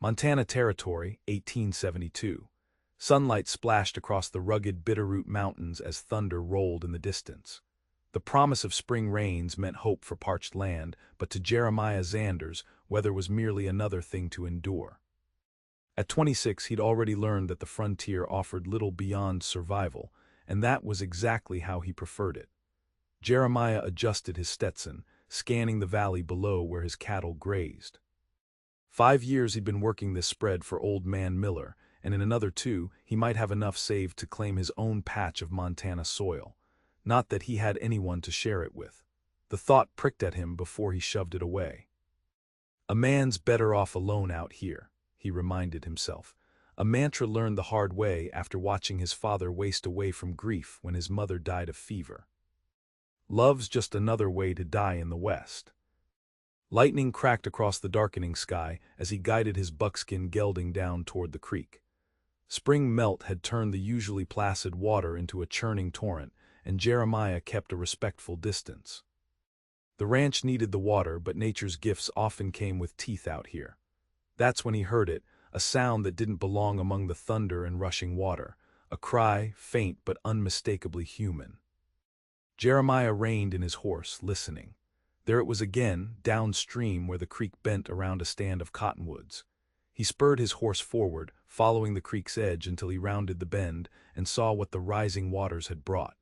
Montana Territory, 1872. Sunlight splashed across the rugged Bitterroot Mountains as thunder rolled in the distance. The promise of spring rains meant hope for parched land, but to Jeremiah Xanders, weather was merely another thing to endure. At 26, he'd already learned that the frontier offered little beyond survival, and that was exactly how he preferred it. Jeremiah adjusted his Stetson, scanning the valley below where his cattle grazed. 5 years he'd been working this spread for Old Man Miller, and in another 2, he might have enough saved to claim his own patch of Montana soil. Not that he had anyone to share it with. The thought pricked at him before he shoved it away. A man's better off alone out here, he reminded himself, a mantra learned the hard way after watching his father waste away from grief when his mother died of fever. Love's just another way to die in the West. Lightning cracked across the darkening sky as he guided his buckskin gelding down toward the creek. Spring melt had turned the usually placid water into a churning torrent, and Jeremiah kept a respectful distance. The ranch needed the water, but nature's gifts often came with teeth out here. That's when he heard it, a sound that didn't belong among the thunder and rushing water, a cry, faint but unmistakably human. Jeremiah reined in his horse, listening. There it was again, downstream where the creek bent around a stand of cottonwoods. He spurred his horse forward, following the creek's edge until he rounded the bend and saw what the rising waters had brought.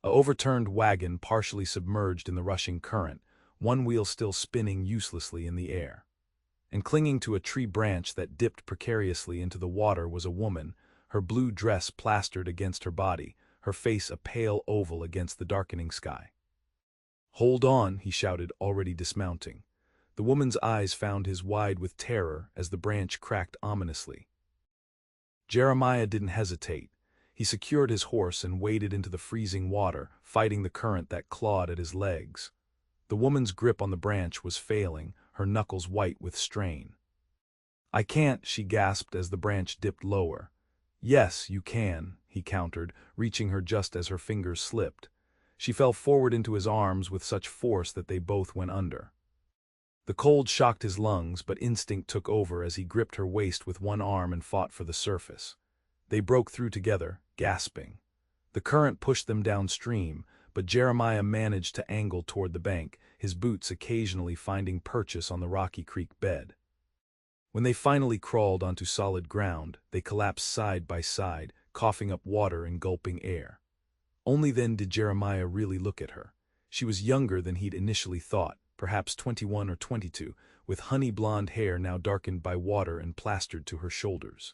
A overturned wagon partially submerged in the rushing current, one wheel still spinning uselessly in the air. And clinging to a tree branch that dipped precariously into the water was a woman, her blue dress plastered against her body, her face a pale oval against the darkening sky. "Hold on," he shouted, already dismounting. The woman's eyes found his wide with terror as the branch cracked ominously. Jeremiah didn't hesitate. He secured his horse and waded into the freezing water, fighting the current that clawed at his legs. The woman's grip on the branch was failing, her knuckles white with strain. "I can't," she gasped as the branch dipped lower. "Yes, you can," he countered, reaching her just as her fingers slipped. She fell forward into his arms with such force that they both went under. The cold shocked his lungs, but instinct took over as he gripped her waist with one arm and fought for the surface. They broke through together, gasping. The current pushed them downstream, but Jeremiah managed to angle toward the bank, his boots occasionally finding purchase on the rocky creek bed. When they finally crawled onto solid ground, they collapsed side by side, coughing up water and gulping air. Only then did Jeremiah really look at her. She was younger than he'd initially thought, perhaps 21 or 22, with honey blonde hair now darkened by water and plastered to her shoulders.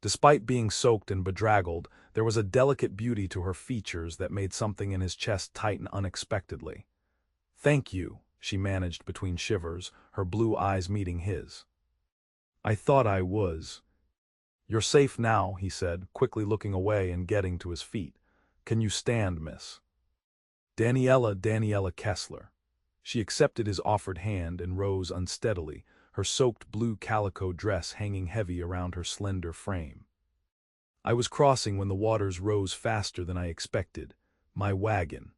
Despite being soaked and bedraggled, there was a delicate beauty to her features that made something in his chest tighten unexpectedly. "Thank you," she managed between shivers, her blue eyes meeting his. "I thought I was." "You're safe now," he said, quickly looking away and getting to his feet. "Can you stand, miss?" Daniella Kessler." She accepted his offered hand and rose unsteadily, her soaked blue calico dress hanging heavy around her slender frame. "I was crossing when the waters rose faster than I expected. My wagon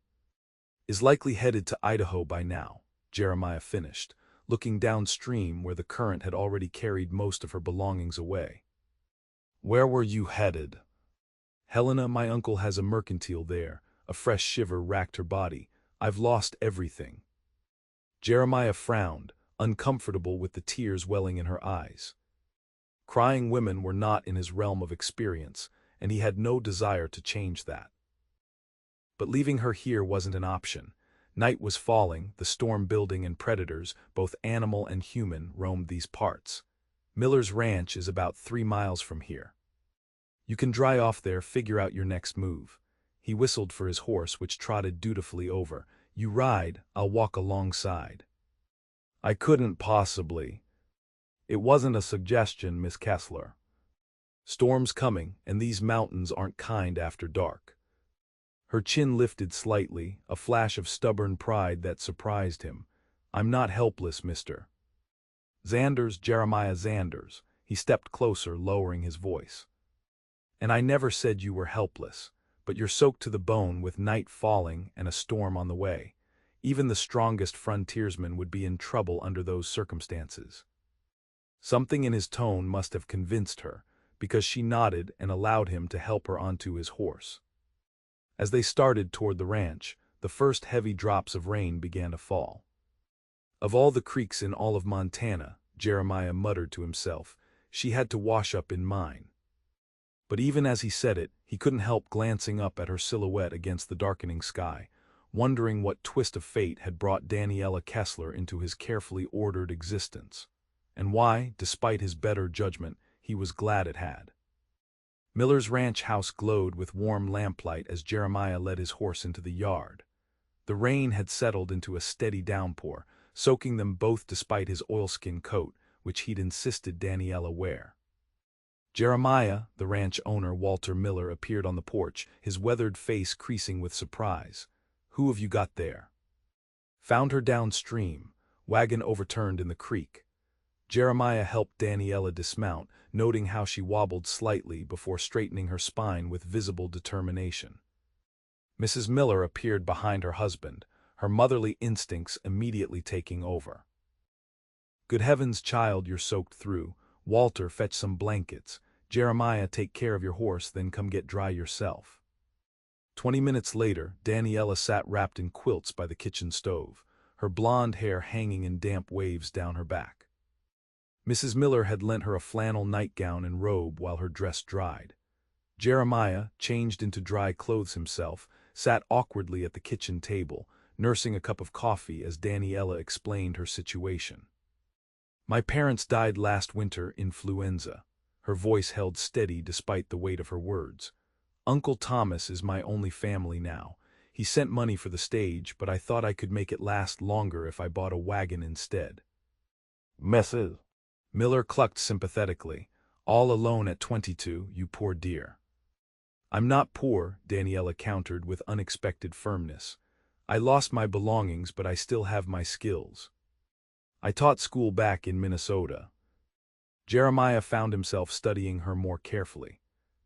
is likely headed to Idaho by now," Jeremiah finished, looking downstream where the current had already carried most of her belongings away. "Where were you headed?" "Helena, my uncle has a mercantile there." A fresh shiver racked her body. "I've lost everything." Jeremiah frowned, uncomfortable with the tears welling in her eyes. Crying women were not in his realm of experience, and he had no desire to change that. But leaving her here wasn't an option. Night was falling, the storm building, and predators, both animal and human, roamed these parts. Miller's ranch is about 3 miles from here. "You can dry off there, figure out your next move." He whistled for his horse, which trotted dutifully over. "You ride, I'll walk alongside." "I couldn't possibly." "It wasn't a suggestion, Miss Kessler. Storm's coming, and these mountains aren't kind after dark." Her chin lifted slightly, a flash of stubborn pride that surprised him. "I'm not helpless, Mr. Xanders, Jeremiah Xanders." He stepped closer, lowering his voice. "And I never said you were helpless, but you're soaked to the bone with night falling and a storm on the way. Even the strongest frontiersman would be in trouble under those circumstances." Something in his tone must have convinced her, because she nodded and allowed him to help her onto his horse. As they started toward the ranch, the first heavy drops of rain began to fall. Of all the creeks in all of Montana, Jeremiah muttered to himself, she had to wash up in mine. But even as he said it, he couldn't help glancing up at her silhouette against the darkening sky, wondering what twist of fate had brought Daniella Kessler into his carefully ordered existence, and why, despite his better judgment, he was glad it had. Miller's ranch house glowed with warm lamplight as Jeremiah led his horse into the yard. The rain had settled into a steady downpour, soaking them both despite his oilskin coat, which he'd insisted Daniella wear. Jeremiah, the ranch owner Walter Miller, appeared on the porch, his weathered face creasing with surprise. "Who have you got there?" "Found her downstream, wagon overturned in the creek." Jeremiah helped Daniella dismount, noting how she wobbled slightly before straightening her spine with visible determination. Mrs. Miller appeared behind her husband, her motherly instincts immediately taking over. "Good heavens, child, you're soaked through. Walter, fetch some blankets. Jeremiah, take care of your horse, then come get dry yourself." 20 minutes later, Daniella sat wrapped in quilts by the kitchen stove, her blonde hair hanging in damp waves down her back. Mrs. Miller had lent her a flannel nightgown and robe while her dress dried. Jeremiah, changed into dry clothes himself, sat awkwardly at the kitchen table, nursing a cup of coffee as Daniella explained her situation. "My parents died last winter, influenza." Her voice held steady despite the weight of her words. "Uncle Thomas is my only family now. He sent money for the stage, but I thought I could make it last longer if I bought a wagon instead." "Mrs. Miller clucked sympathetically. "All alone at 22, you poor dear." "I'm not poor," Daniella countered with unexpected firmness. "I lost my belongings, but I still have my skills. I taught school back in Minnesota." Jeremiah found himself studying her more carefully.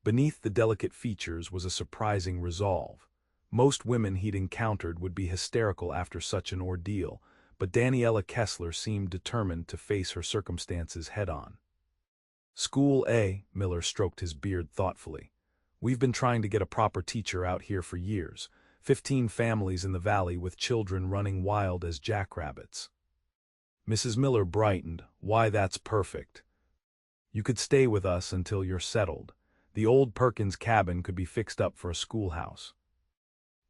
Beneath the delicate features was a surprising resolve. Most women he'd encountered would be hysterical after such an ordeal, but Daniella Kessler seemed determined to face her circumstances head-on. "School, eh?" Miller stroked his beard thoughtfully. "We've been trying to get a proper teacher out here for years. 15 families in the valley with children running wild as jackrabbits." Mrs. Miller brightened. "Why, that's perfect. You could stay with us until you're settled. The old Perkins cabin could be fixed up for a schoolhouse."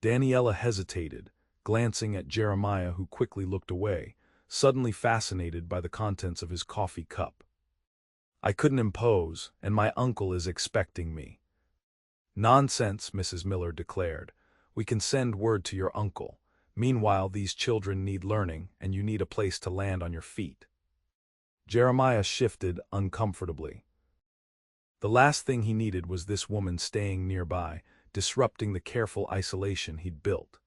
Daniella hesitated, glancing at Jeremiah, who quickly looked away, suddenly fascinated by the contents of his coffee cup. "I couldn't impose, and my uncle is expecting me." "Nonsense," Mrs. Miller declared. "We can send word to your uncle. Meanwhile, these children need learning, and you need a place to land on your feet." Jeremiah shifted uncomfortably. The last thing he needed was this woman staying nearby, disrupting the careful isolation he'd built.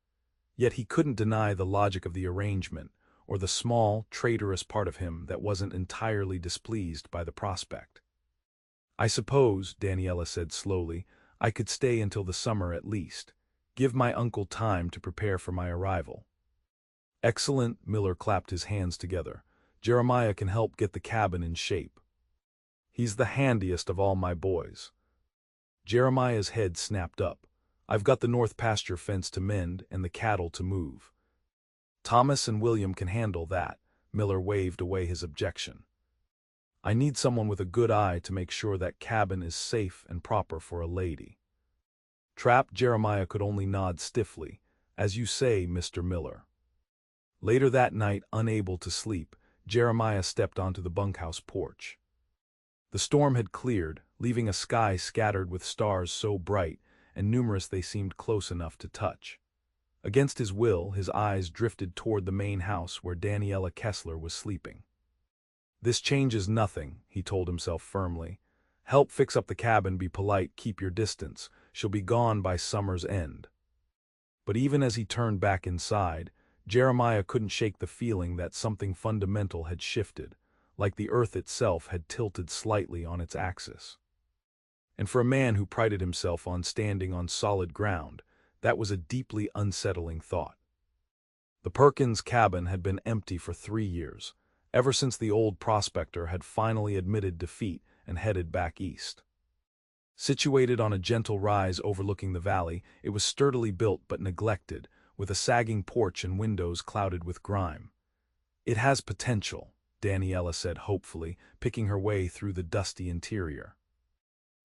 Yet he couldn't deny the logic of the arrangement, or the small, traitorous part of him that wasn't entirely displeased by the prospect. "I suppose," Daniella said slowly, "I could stay until the summer at least. Give my uncle time to prepare for my arrival." "Excellent," Miller clapped his hands together. "Jeremiah can help get the cabin in shape. He's the handiest of all my boys." Jeremiah's head snapped up. "I've got the north pasture fence to mend and the cattle to move. Thomas and William can handle that." Miller waved away his objection. "I need someone with a good eye to make sure that cabin is safe and proper for a lady." Trapped, Jeremiah could only nod stiffly. "As you say, Mr. Miller." Later that night, unable to sleep, Jeremiah stepped onto the bunkhouse porch. The storm had cleared, leaving a sky scattered with stars so bright and numerous they seemed close enough to touch. Against his will, his eyes drifted toward the main house where Daniella Kessler was sleeping. "This changes nothing," he told himself firmly. "Help fix up the cabin, be polite, keep your distance. She'll be gone by summer's end." But even as he turned back inside, Jeremiah couldn't shake the feeling that something fundamental had shifted, like the earth itself had tilted slightly on its axis. And for a man who prided himself on standing on solid ground, that was a deeply unsettling thought. The Perkins cabin had been empty for 3 years. ever since the old prospector had finally admitted defeat and headed back east. Situated on a gentle rise overlooking the valley, it was sturdily built but neglected, with a sagging porch and windows clouded with grime. "It has potential," Daniella said hopefully, picking her way through the dusty interior.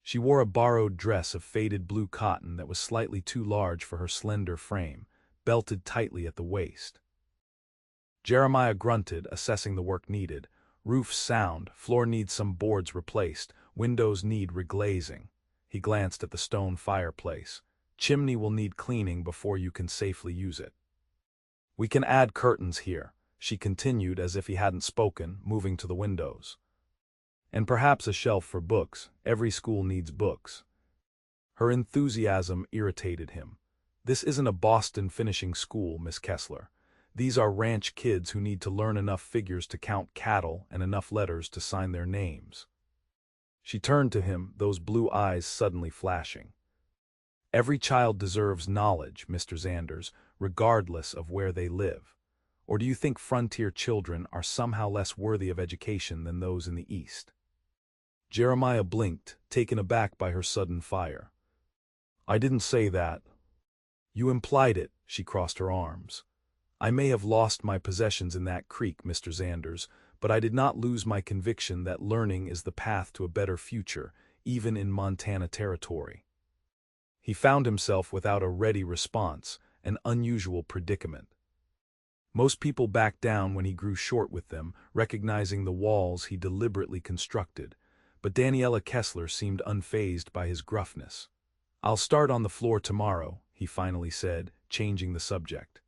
She wore a borrowed dress of faded blue cotton that was slightly too large for her slender frame, belted tightly at the waist. Jeremiah grunted, assessing the work needed. "Roof sound, floor needs some boards replaced, windows need reglazing." He glanced at the stone fireplace. "Chimney will need cleaning before you can safely use it." "We can add curtains here," she continued as if he hadn't spoken, moving to the windows. "And perhaps a shelf for books. Every school needs books." Her enthusiasm irritated him. "This isn't a Boston finishing school, Miss Kessler. These are ranch kids who need to learn enough figures to count cattle and enough letters to sign their names." She turned to him, those blue eyes suddenly flashing. "Every child deserves knowledge, Mr. Xanders, regardless of where they live. Or do you think frontier children are somehow less worthy of education than those in the East?" Jeremiah blinked, taken aback by her sudden fire. "I didn't say that." "You implied it," she crossed her arms. "I may have lost my possessions in that creek, Mr. Xanders, but I did not lose my conviction that learning is the path to a better future, even in Montana territory." He found himself without a ready response, an unusual predicament. Most people backed down when he grew short with them, recognizing the walls he deliberately constructed, but Daniella Kessler seemed unfazed by his gruffness. "I'll start on the floor tomorrow," he finally said, changing the subject.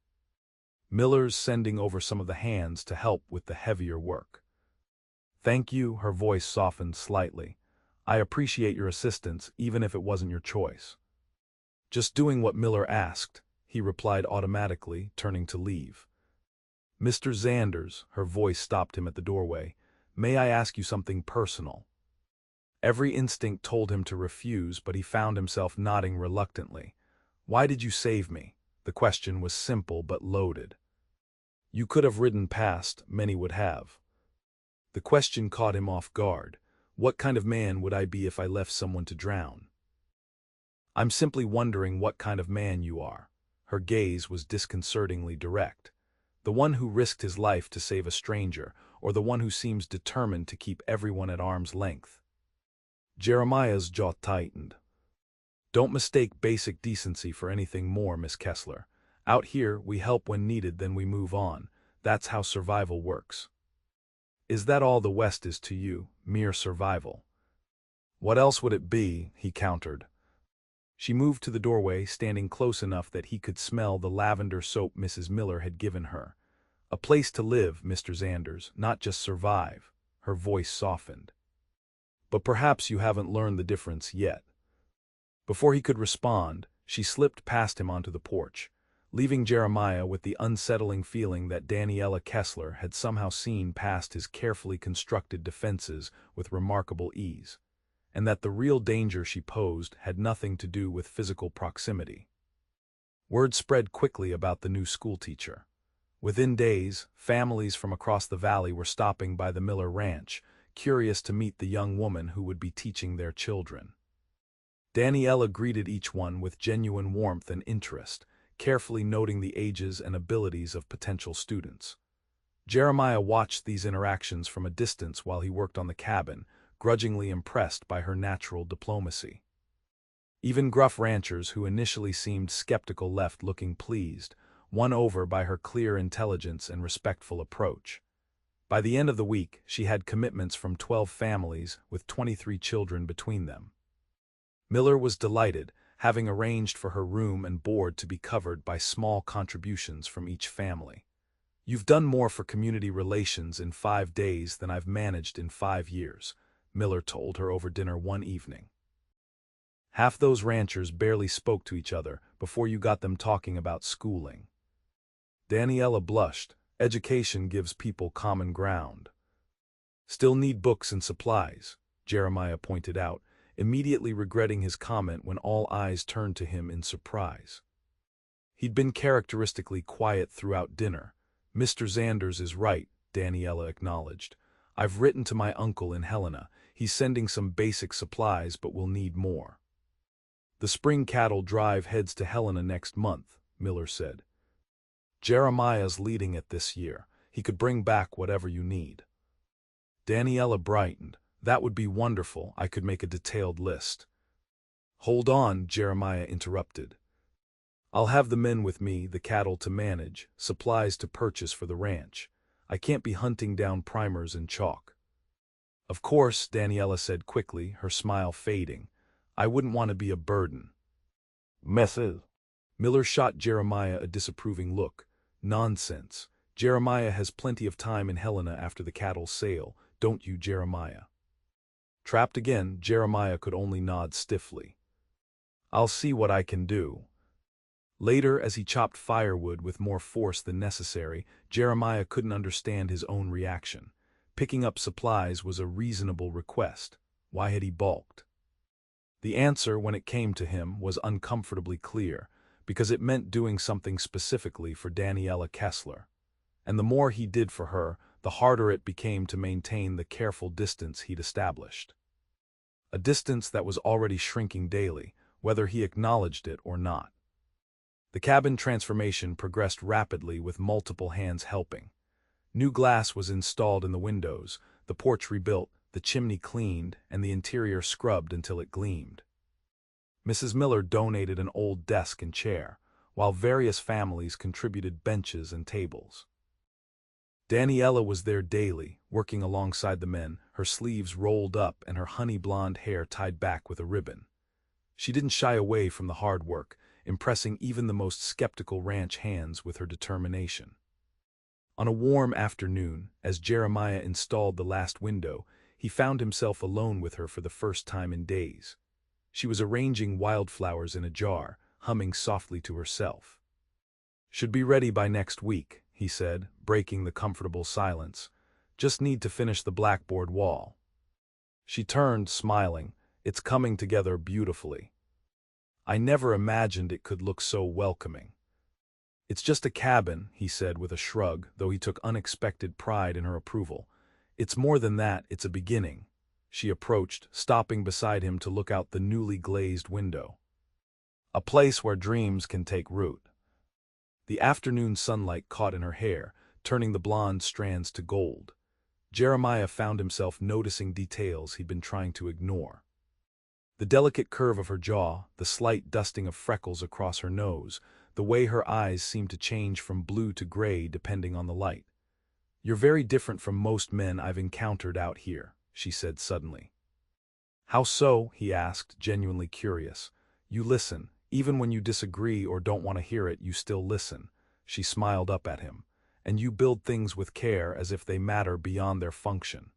"Miller's sending over some of the hands to help with the heavier work." "Thank you," her voice softened slightly. "I appreciate your assistance, even if it wasn't your choice." "Just doing what Miller asked," he replied automatically, turning to leave. "Mr. Xanders," her voice stopped him at the doorway, "may I ask you something personal?" Every instinct told him to refuse, but he found himself nodding reluctantly. "Why did you save me?" The question was simple but loaded. "You could have ridden past, many would have." The question caught him off guard. What kind of man would I be if I left someone to drown? "I'm simply wondering what kind of man you are." Her gaze was disconcertingly direct. "The one who risked his life to save a stranger, or the one who seems determined to keep everyone at arm's length?" Jeremiah's jaw tightened. "Don't mistake basic decency for anything more, Miss Kessler. Out here, we help when needed, then we move on. That's how survival works." "Is that all the West is to you, mere survival?" "What else would it be?" he countered. She moved to the doorway, standing close enough that he could smell the lavender soap Mrs. Miller had given her. "A place to live, Mr. Xanders, not just survive." Her voice softened. "But perhaps you haven't learned the difference yet." Before he could respond, she slipped past him onto the porch, leaving Jeremiah with the unsettling feeling that Daniella Kessler had somehow seen past his carefully constructed defenses with remarkable ease, and that the real danger she posed had nothing to do with physical proximity. Word spread quickly about the new schoolteacher. Within days, families from across the valley were stopping by the Miller ranch, curious to meet the young woman who would be teaching their children. Daniella greeted each one with genuine warmth and interest, carefully noting the ages and abilities of potential students. Jeremiah watched these interactions from a distance while he worked on the cabin, grudgingly impressed by her natural diplomacy. Even gruff ranchers who initially seemed skeptical left looking pleased, won over by her clear intelligence and respectful approach. By the end of the week, she had commitments from 12 families with 23 children between them. Miller was delighted, having arranged for her room and board to be covered by small contributions from each family. "You've done more for community relations in 5 days than I've managed in 5 years, Miller told her over dinner one evening. "Half those ranchers barely spoke to each other before you got them talking about schooling." Daniella blushed. "Education gives people common ground." "Still need books and supplies," Jeremiah pointed out, immediately regretting his comment when all eyes turned to him in surprise. He'd been characteristically quiet throughout dinner. "Mr. Xanders is right," Daniella acknowledged. "I've written to my uncle in Helena. He's sending some basic supplies, but we'll need more." "The spring cattle drive heads to Helena next month," Miller said. "Jeremiah's leading it this year. He could bring back whatever you need." Daniella brightened. "That would be wonderful. I could make a detailed list." "Hold on," Jeremiah interrupted. "I'll have the men with me, the cattle to manage, supplies to purchase for the ranch. I can't be hunting down primers and chalk." "Of course," Daniella said quickly, her smile fading. "I wouldn't want to be a burden." "Mrs." Miller shot Jeremiah a disapproving look. "Nonsense. Jeremiah has plenty of time in Helena after the cattle sale, don't you, Jeremiah?" Trapped again, Jeremiah could only nod stiffly. "I'll see what I can do." Later, as he chopped firewood with more force than necessary, Jeremiah couldn't understand his own reaction. Picking up supplies was a reasonable request. Why had he balked? The answer, when it came to him, was uncomfortably clear, because it meant doing something specifically for Daniella Kessler. And the more he did for her, the harder it became to maintain the careful distance he'd established. A distance that was already shrinking daily, whether he acknowledged it or not. The cabin transformation progressed rapidly with multiple hands helping. New glass was installed in the windows, the porch rebuilt, the chimney cleaned, and the interior scrubbed until it gleamed. Mrs. Miller donated an old desk and chair, while various families contributed benches and tables. Daniella was there daily, working alongside the men, her sleeves rolled up and her honey-blonde hair tied back with a ribbon. She didn't shy away from the hard work, impressing even the most skeptical ranch hands with her determination. On a warm afternoon, as Jeremiah installed the last window, he found himself alone with her for the first time in days. She was arranging wildflowers in a jar, humming softly to herself. "Should be ready by next week," he said, breaking the comfortable silence. "Just need to finish the blackboard wall." She turned, smiling. "It's coming together beautifully. I never imagined it could look so welcoming." "It's just a cabin," he said with a shrug, though he took unexpected pride in her approval. "It's more than that, it's a beginning." She approached, stopping beside him to look out the newly glazed window. "A place where dreams can take root." The afternoon sunlight caught in her hair, turning the blonde strands to gold. Jeremiah found himself noticing details he'd been trying to ignore. The delicate curve of her jaw, the slight dusting of freckles across her nose, the way her eyes seemed to change from blue to gray depending on the light. "You're very different from most men I've encountered out here," she said suddenly. "How so?" he asked, genuinely curious. "You listen. Even when you disagree or don't want to hear it, you still listen." She smiled up at him. "And you build things with care as if they matter beyond their function."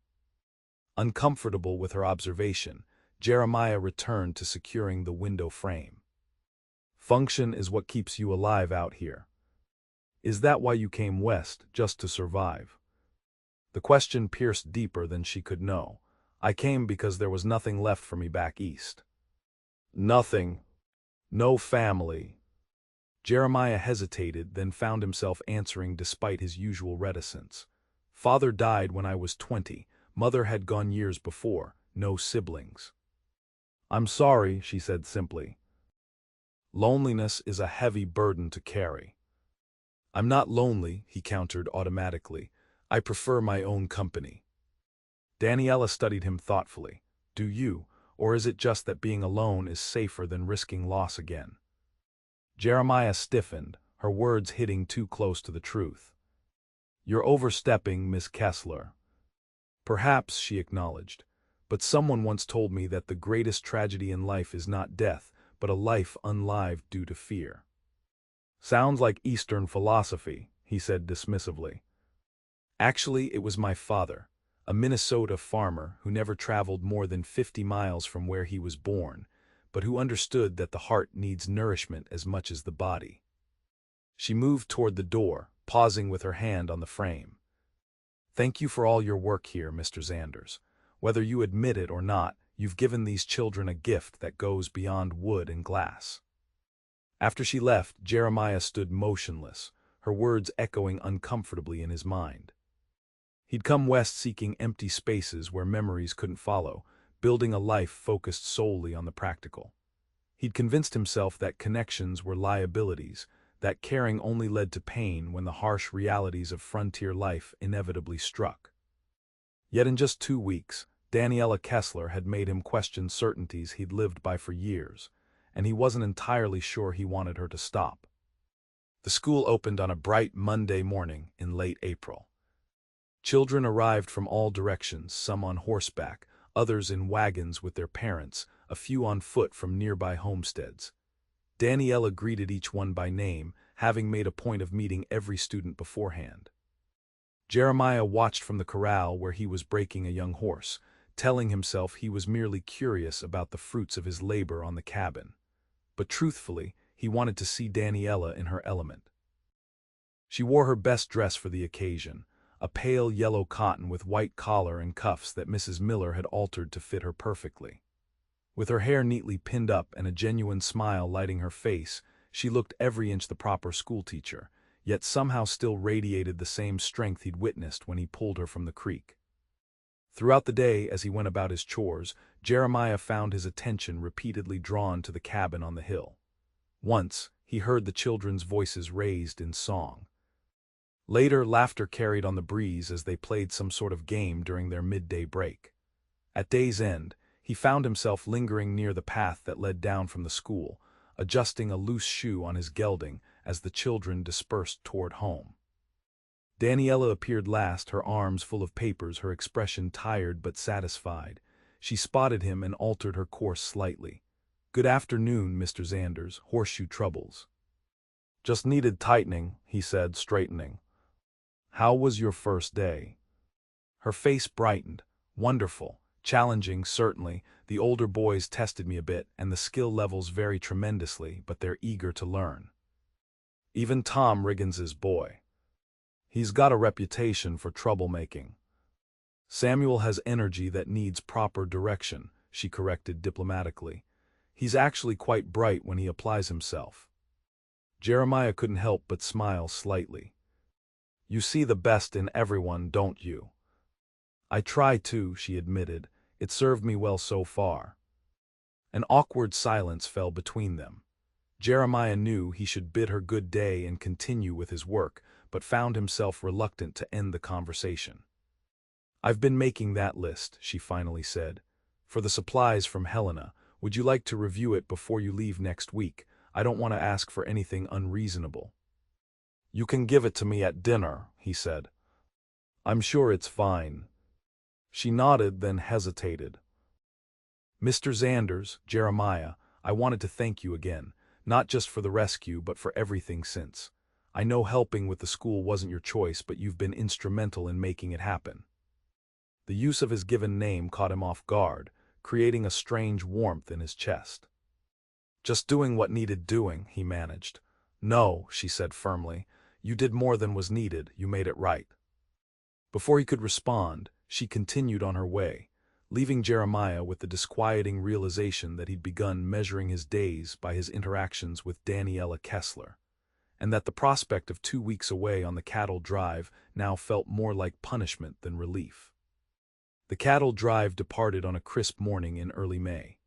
Uncomfortable with her observation, Jeremiah returned to securing the window frame. "Function is what keeps you alive out here. Is that why you came west, just to survive?" The question pierced deeper than she could know. "I came because there was nothing left for me back east." "Nothing. No family." Jeremiah hesitated, then found himself answering despite his usual reticence. "Father died when I was 20. Mother had gone years before. No siblings." "I'm sorry," she said simply. "Loneliness is a heavy burden to carry." "I'm not lonely," he countered automatically. "I prefer my own company." Daniella studied him thoughtfully. "Do you, or is it just that being alone is safer than risking loss again?" Jeremiah stiffened, her words hitting too close to the truth. "You're overstepping, Miss Kessler." "Perhaps," she acknowledged, "but someone once told me that the greatest tragedy in life is not death, but a life unlived due to fear." "Sounds like Eastern philosophy," he said dismissively. "Actually, it was my father, a Minnesota farmer who never traveled more than 50 miles from where he was born, but who understood that the heart needs nourishment as much as the body." She moved toward the door, pausing with her hand on the frame. "Thank you for all your work here, Mr. Xanders. Whether you admit it or not, you've given these children a gift that goes beyond wood and glass." After she left, Jeremiah stood motionless, her words echoing uncomfortably in his mind. He'd come west seeking empty spaces where memories couldn't follow, building a life focused solely on the practical. He'd convinced himself that connections were liabilities, that caring only led to pain when the harsh realities of frontier life inevitably struck. Yet in just 2 weeks, Daniella Kessler had made him question certainties he'd lived by for years, and he wasn't entirely sure he wanted her to stop. The school opened on a bright Monday morning in late April. Children arrived from all directions, some on horseback, others in wagons with their parents, a few on foot from nearby homesteads. Daniella greeted each one by name, having made a point of meeting every student beforehand. Jeremiah watched from the corral where he was breaking a young horse, telling himself he was merely curious about the fruits of his labor on the cabin. But truthfully, he wanted to see Daniella in her element. She wore her best dress for the occasion, a pale yellow cotton with white collar and cuffs that Mrs. Miller had altered to fit her perfectly. With her hair neatly pinned up and a genuine smile lighting her face, she looked every inch the proper schoolteacher, yet somehow still radiated the same strength he'd witnessed when he pulled her from the creek. Throughout the day, as he went about his chores, Jeremiah found his attention repeatedly drawn to the cabin on the hill. Once, he heard the children's voices raised in song. Later, laughter carried on the breeze as they played some sort of game during their midday break. At day's end, he found himself lingering near the path that led down from the school, adjusting a loose shoe on his gelding as the children dispersed toward home. Daniella appeared last, her arms full of papers, her expression tired but satisfied. She spotted him and altered her course slightly. "Good afternoon, Mr. Xanders. Horseshoe troubles." "Just needed tightening," he said, straightening. "How was your first day?" Her face brightened. "Wonderful. Challenging, certainly. The older boys tested me a bit, and the skill levels vary tremendously, but they're eager to learn. Even Tom Riggins's boy. He's got a reputation for troublemaking. Samuel has energy that needs proper direction," she corrected diplomatically. "He's actually quite bright when he applies himself." Jeremiah couldn't help but smile slightly. "You see the best in everyone, don't you?" "I try to," she admitted. "It served me well so far." An awkward silence fell between them. Jeremiah knew he should bid her good day and continue with his work, but found himself reluctant to end the conversation. "I've been making that list," she finally said. "For the supplies from Helena. Would you like to review it before you leave next week? I don't want to ask for anything unreasonable." "You can give it to me at dinner," he said. "I'm sure it's fine." She nodded, then hesitated. "Mr. Xanders, Jeremiah, I wanted to thank you again, not just for the rescue but for everything since. I know helping with the school wasn't your choice, but you've been instrumental in making it happen." The use of his given name caught him off guard, creating a strange warmth in his chest. "Just doing what needed doing," he managed. "No," she said firmly. "You did more than was needed, you made it right." Before he could respond, she continued on her way, leaving Jeremiah with the disquieting realization that he'd begun measuring his days by his interactions with Daniella Kessler, and that the prospect of 2 weeks away on the cattle drive now felt more like punishment than relief. The cattle drive departed on a crisp morning in early May.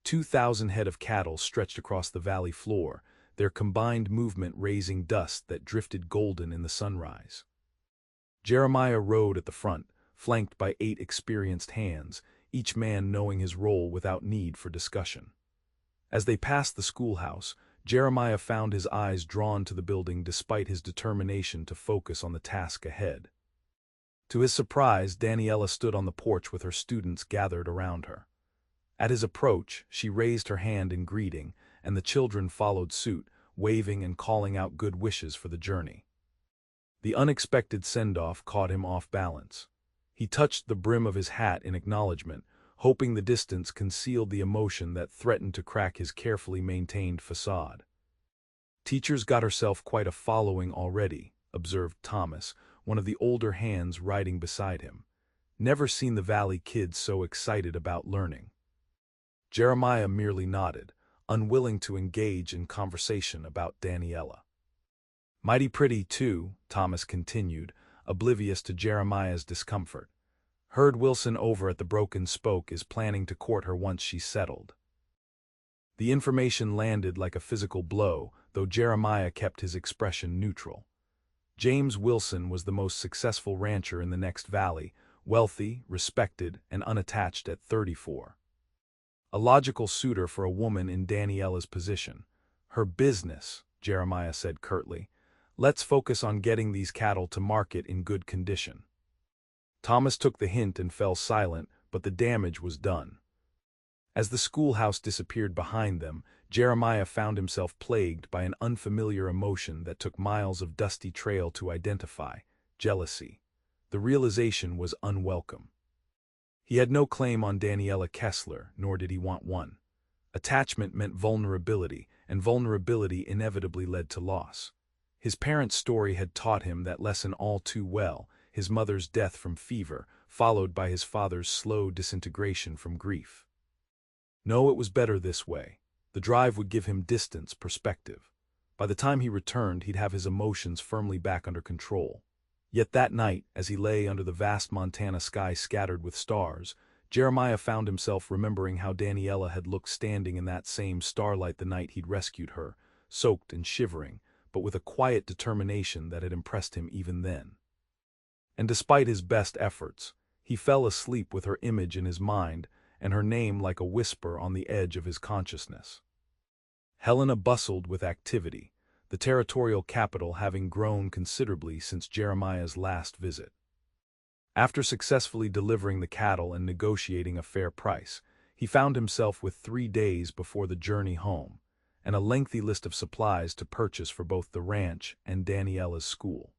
2,000 head of cattle stretched across the valley floor, their combined movement raising dust that drifted golden in the sunrise. Jeremiah rode at the front, flanked by 8 experienced hands, each man knowing his role without need for discussion. As they passed the schoolhouse, Jeremiah found his eyes drawn to the building despite his determination to focus on the task ahead. To his surprise, Daniella stood on the porch with her students gathered around her. At his approach, she raised her hand in greeting, and the children followed suit, waving and calling out good wishes for the journey. The unexpected send-off caught him off balance. He touched the brim of his hat in acknowledgement, hoping the distance concealed the emotion that threatened to crack his carefully maintained facade. "Teacher's got herself quite a following already," observed Thomas, one of the older hands riding beside him. "Never seen the Valley kids so excited about learning." Jeremiah merely nodded, unwilling to engage in conversation about Daniella. "Mighty pretty, too," Thomas continued. oblivious to Jeremiah's discomfort. Heard Wilson over at the Broken Spoke is planning to court her once she's settled. The information landed like a physical blow, though Jeremiah kept his expression neutral. James Wilson was the most successful rancher in the next valley, wealthy, respected, and unattached at 34. A logical suitor for a woman in Daniella's position. Her business, Jeremiah said curtly. Let's focus on getting these cattle to market in good condition. Thomas took the hint and fell silent, but the damage was done. As the schoolhouse disappeared behind them, Jeremiah found himself plagued by an unfamiliar emotion that took miles of dusty trail to identify: jealousy. The realization was unwelcome. He had no claim on Daniella Kessler, nor did he want one. Attachment meant vulnerability, and vulnerability inevitably led to loss. His parents' story had taught him that lesson all too well: his mother's death from fever, followed by his father's slow disintegration from grief. No, it was better this way. The drive would give him distance, perspective. By the time he returned, he'd have his emotions firmly back under control. Yet that night, as he lay under the vast Montana sky scattered with stars, Jeremiah found himself remembering how Daniella had looked standing in that same starlight the night he'd rescued her, soaked and shivering, but with a quiet determination that had impressed him even then. And despite his best efforts, he fell asleep with her image in his mind, and her name like a whisper on the edge of his consciousness. Helena bustled with activity, the territorial capital having grown considerably since Jeremiah's last visit. After successfully delivering the cattle and negotiating a fair price, he found himself with 3 days before the journey home, and a lengthy list of supplies to purchase for both the ranch and Daniella's school.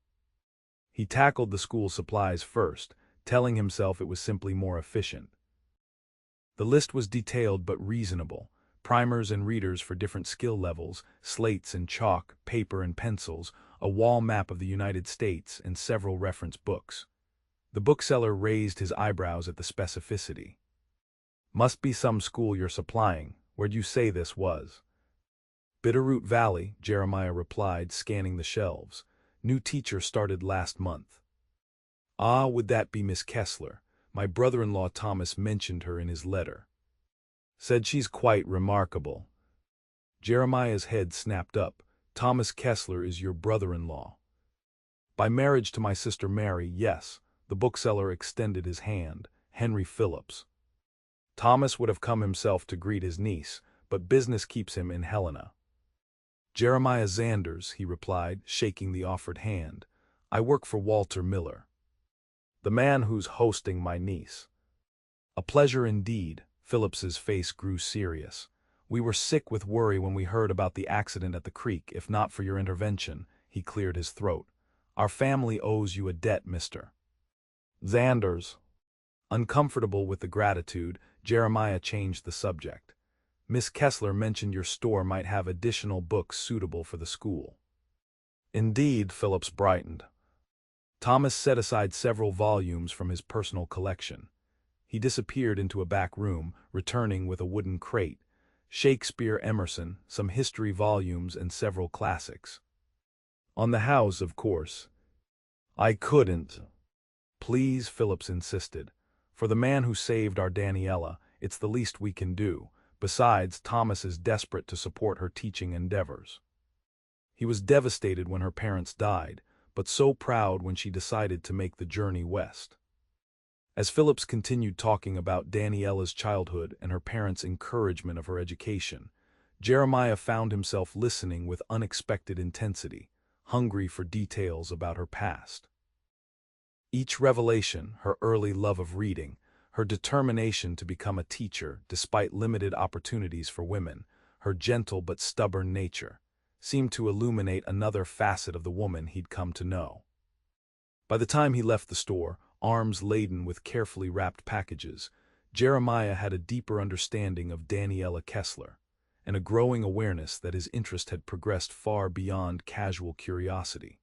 He tackled the school supplies first, telling himself it was simply more efficient. The list was detailed but reasonable: primers and readers for different skill levels, slates and chalk, paper and pencils, a wall map of the United States, and several reference books. The bookseller raised his eyebrows at the specificity. "Must be some school you're supplying. Where'd you say this was?" "Bitterroot Valley," Jeremiah replied, scanning the shelves. "New teacher started last month." "Ah, would that be Miss Kessler? My brother-in-law Thomas mentioned her in his letter. Said she's quite remarkable." Jeremiah's head snapped up. "Thomas Kessler is your brother-in-law?" "By marriage to my sister Mary, yes." The bookseller extended his hand. "Henry Phillips." Thomas would have come himself to greet his niece, but business keeps him in Helena. "Jeremiah Xanders," he replied, shaking the offered hand. "I work for Walter Miller, the man who's hosting my niece." "A pleasure indeed." Phillips's face grew serious. "We were sick with worry when we heard about the accident at the creek. If not for your intervention," he cleared his throat. "Our family owes you a debt, Mr. Xanders." Uncomfortable with the gratitude, Jeremiah changed the subject. "Miss Kessler mentioned your store might have additional books suitable for the school." "Indeed," Phillips brightened. Thomas set aside several volumes from his personal collection. He disappeared into a back room, returning with a wooden crate: Shakespeare, Emerson, some history volumes, and several classics. "On the house, of course." "I couldn't." "Please," Phillips insisted. "For the man who saved our Daniella, it's the least we can do. Besides, Thomas is desperate to support her teaching endeavors. He was devastated when her parents died, but so proud when she decided to make the journey west." As Phillips continued talking about Daniella's childhood and her parents' encouragement of her education, Jeremiah found himself listening with unexpected intensity, hungry for details about her past. Each revelation, her early love of reading, her determination to become a teacher despite limited opportunities for women, her gentle but stubborn nature, seemed to illuminate another facet of the woman he'd come to know. By the time he left the store, arms laden with carefully wrapped packages, Jeremiah had a deeper understanding of Daniella Kessler, and a growing awareness that his interest had progressed far beyond casual curiosity.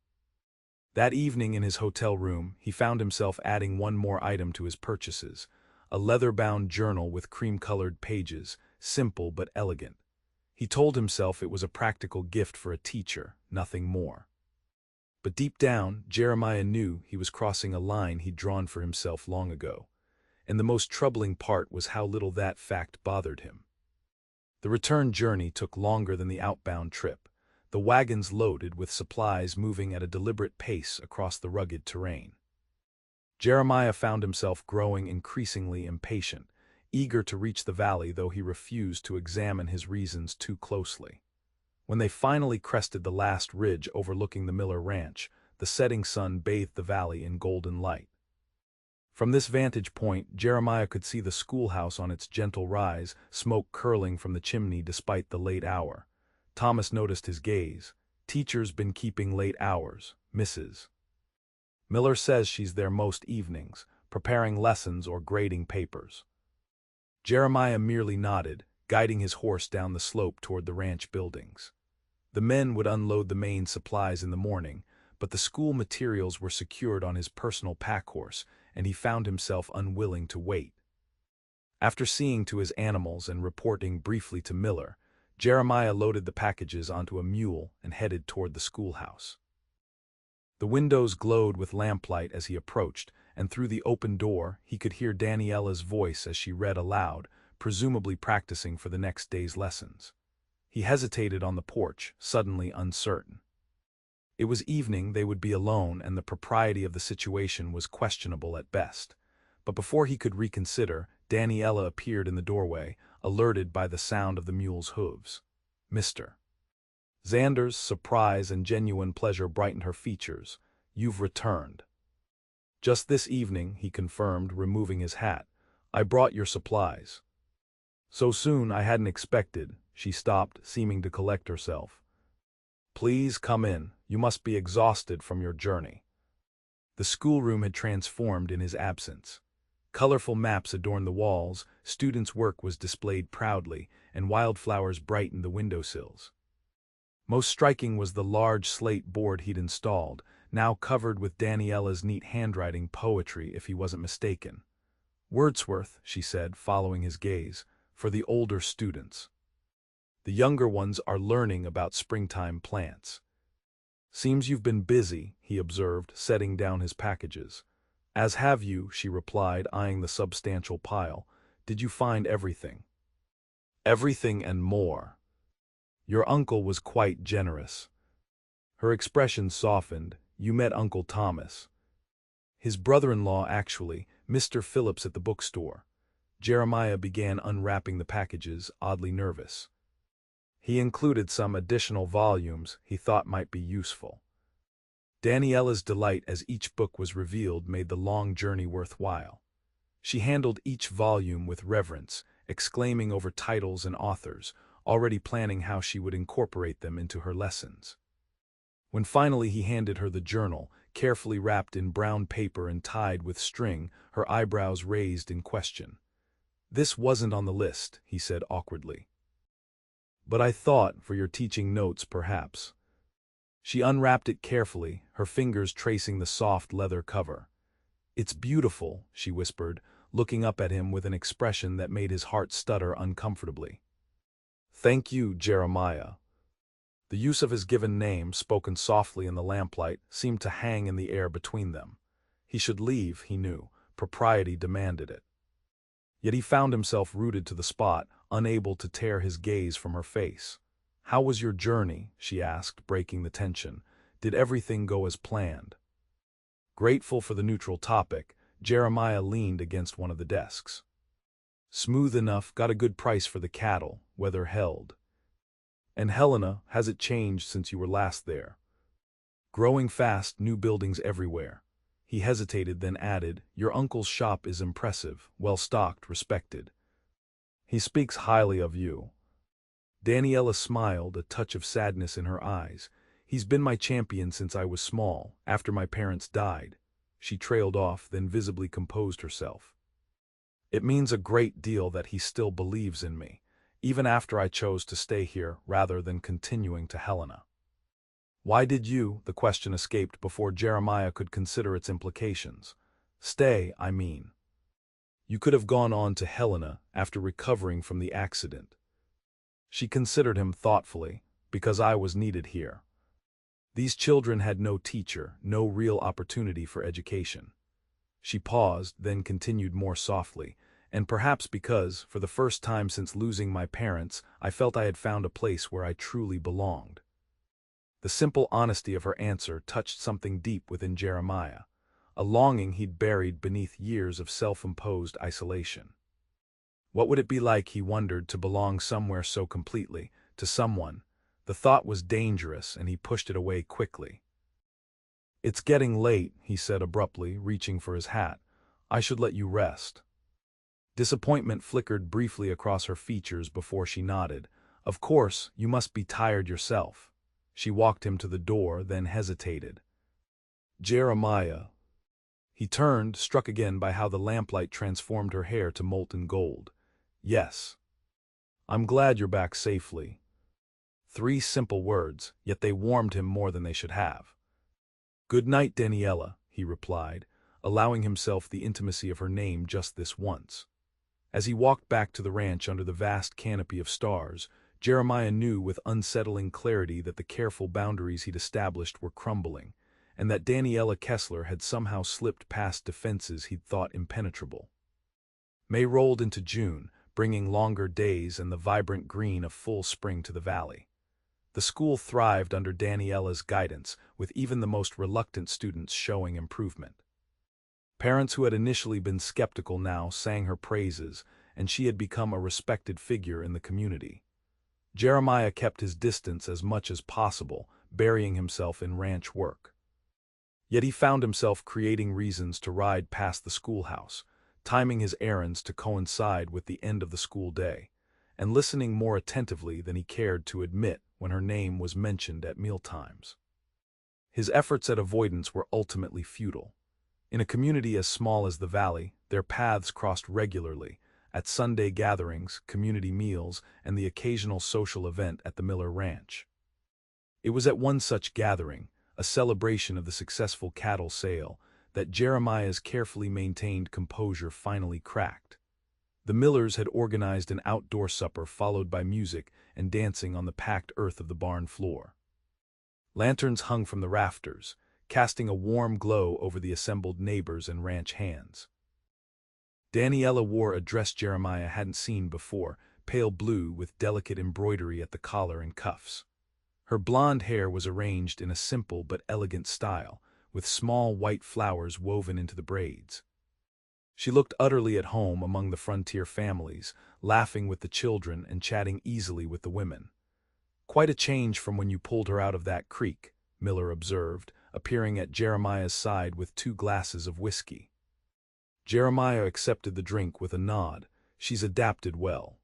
That evening in his hotel room, he found himself adding one more item to his purchases: a leather-bound journal with cream-colored pages, simple but elegant. He told himself it was a practical gift for a teacher, nothing more. But deep down, Jeremiah knew he was crossing a line he'd drawn for himself long ago. And the most troubling part was how little that fact bothered him. The return journey took longer than the outbound trip, the wagons loaded with supplies moving at a deliberate pace across the rugged terrain. Jeremiah found himself growing increasingly impatient, eager to reach the valley though he refused to examine his reasons too closely. When they finally crested the last ridge overlooking the Miller Ranch, the setting sun bathed the valley in golden light. From this vantage point, Jeremiah could see the schoolhouse on its gentle rise, smoke curling from the chimney despite the late hour. Thomas noticed his gaze. "Teacher's been keeping late hours, Mrs. Miller says she's there most evenings, preparing lessons or grading papers." Jeremiah merely nodded, guiding his horse down the slope toward the ranch buildings. The men would unload the main supplies in the morning, but the school materials were secured on his personal pack horse, and he found himself unwilling to wait. After seeing to his animals and reporting briefly to Miller, Jeremiah loaded the packages onto a mule and headed toward the schoolhouse. The windows glowed with lamplight as he approached, and through the open door he could hear Daniella's voice as she read aloud, presumably practicing for the next day's lessons. He hesitated on the porch, suddenly uncertain. It was evening, they would be alone, and the propriety of the situation was questionable at best. But before he could reconsider, Daniella appeared in the doorway, alerted by the sound of the mule's hooves. "Mr. Xanders'" surprise and genuine pleasure brightened her features. "You've returned." "Just this evening," he confirmed, removing his hat. "I brought your supplies." "So soon? I hadn't expected." She stopped, seeming to collect herself. "Please come in. You must be exhausted from your journey." The schoolroom had transformed in his absence. Colorful maps adorned the walls, students' work was displayed proudly, and wildflowers brightened the windowsills. Most striking was the large slate board he'd installed, now covered with Daniella's neat handwriting poetry if he wasn't mistaken. "Wordsworth," she said, following his gaze, "for the older students. The younger ones are learning about springtime plants." "Seems you've been busy," he observed, setting down his packages. "As have you," she replied, eyeing the substantial pile. "Did you find everything?" "Everything and more. Your uncle was quite generous." Her expression softened. "You met Uncle Thomas." "His brother-in-law, actually, Mr. Phillips at the bookstore." Jeremiah began unwrapping the packages, oddly nervous. He included some additional volumes he thought might be useful. Daniella's delight as each book was revealed made the long journey worthwhile. She handled each volume with reverence, exclaiming over titles and authors, already planning how she would incorporate them into her lessons. When finally he handed her the journal, carefully wrapped in brown paper and tied with string, her eyebrows raised in question. "This wasn't on the list," he said awkwardly. "But I thought, for your teaching notes perhaps." She unwrapped it carefully, her fingers tracing the soft leather cover. "It's beautiful," she whispered, looking up at him with an expression that made his heart stutter uncomfortably. "Thank you, Jeremiah." The use of his given name, spoken softly in the lamplight, seemed to hang in the air between them. He should leave, he knew. Propriety demanded it. Yet he found himself rooted to the spot, unable to tear his gaze from her face. "How was your journey?" she asked, breaking the tension. "Did everything go as planned?" Grateful for the neutral topic, Jeremiah leaned against one of the desks. "Smooth enough, got a good price for the cattle, weather held." "And Helena, has it changed since you were last there?" "Growing fast, new buildings everywhere." He hesitated, then added, "Your uncle's shop is impressive, well-stocked, respected. He speaks highly of you." Daniella smiled, a touch of sadness in her eyes. "He's been my champion since I was small, after my parents died." She trailed off, then visibly composed herself. "It means a great deal that he still believes in me, even after I chose to stay here rather than continuing to Helena." "Why did you?" The question escaped before Jeremiah could consider its implications. "Stay, I mean." "You could have gone on to Helena after recovering from the accident." She considered him thoughtfully. "Because I was needed here." These children had no teacher, no real opportunity for education. She paused, then continued more softly, and perhaps because, for the first time since losing my parents, I felt I had found a place where I truly belonged. The simple honesty of her answer touched something deep within Jeremiah, a longing he'd buried beneath years of self-imposed isolation. What would it be like, he wondered, to belong somewhere so completely, to someone? The thought was dangerous, and he pushed it away quickly. "It's getting late," he said abruptly, reaching for his hat. "I should let you rest." Disappointment flickered briefly across her features before she nodded. "Of course, you must be tired yourself." She walked him to the door, then hesitated. "Jeremiah." He turned, struck again by how the lamplight transformed her hair to molten gold. "Yes. I'm glad you're back safely." 3 simple words, yet they warmed him more than they should have. "Good night, Daniella," he replied, allowing himself the intimacy of her name just this once. As he walked back to the ranch under the vast canopy of stars, Jeremiah knew with unsettling clarity that the careful boundaries he'd established were crumbling, and that Daniella Kessler had somehow slipped past defenses he'd thought impenetrable. May rolled into June, bringing longer days and the vibrant green of full spring to the valley. The school thrived under Daniella's guidance, with even the most reluctant students showing improvement. Parents who had initially been skeptical now sang her praises, and she had become a respected figure in the community. Jeremiah kept his distance as much as possible, burying himself in ranch work. Yet he found himself creating reasons to ride past the schoolhouse, timing his errands to coincide with the end of the school day, and listening more attentively than he cared to admit when her name was mentioned at mealtimes. His efforts at avoidance were ultimately futile. In a community as small as the valley, their paths crossed regularly, at Sunday gatherings, community meals, and the occasional social event at the Miller Ranch. It was at one such gathering, a celebration of the successful cattle sale, that Jeremiah's carefully maintained composure finally cracked. The Millers had organized an outdoor supper followed by music and dancing on the packed earth of the barn floor. Lanterns hung from the rafters, casting a warm glow over the assembled neighbors and ranch hands. Daniella wore a dress Jeremiah hadn't seen before, pale blue with delicate embroidery at the collar and cuffs. Her blonde hair was arranged in a simple but elegant style, with small white flowers woven into the braids. She looked utterly at home among the frontier families, laughing with the children and chatting easily with the women. "Quite a change from when you pulled her out of that creek," Miller observed, appearing at Jeremiah's side with 2 glasses of whiskey. Jeremiah accepted the drink with a nod. "She's adapted well."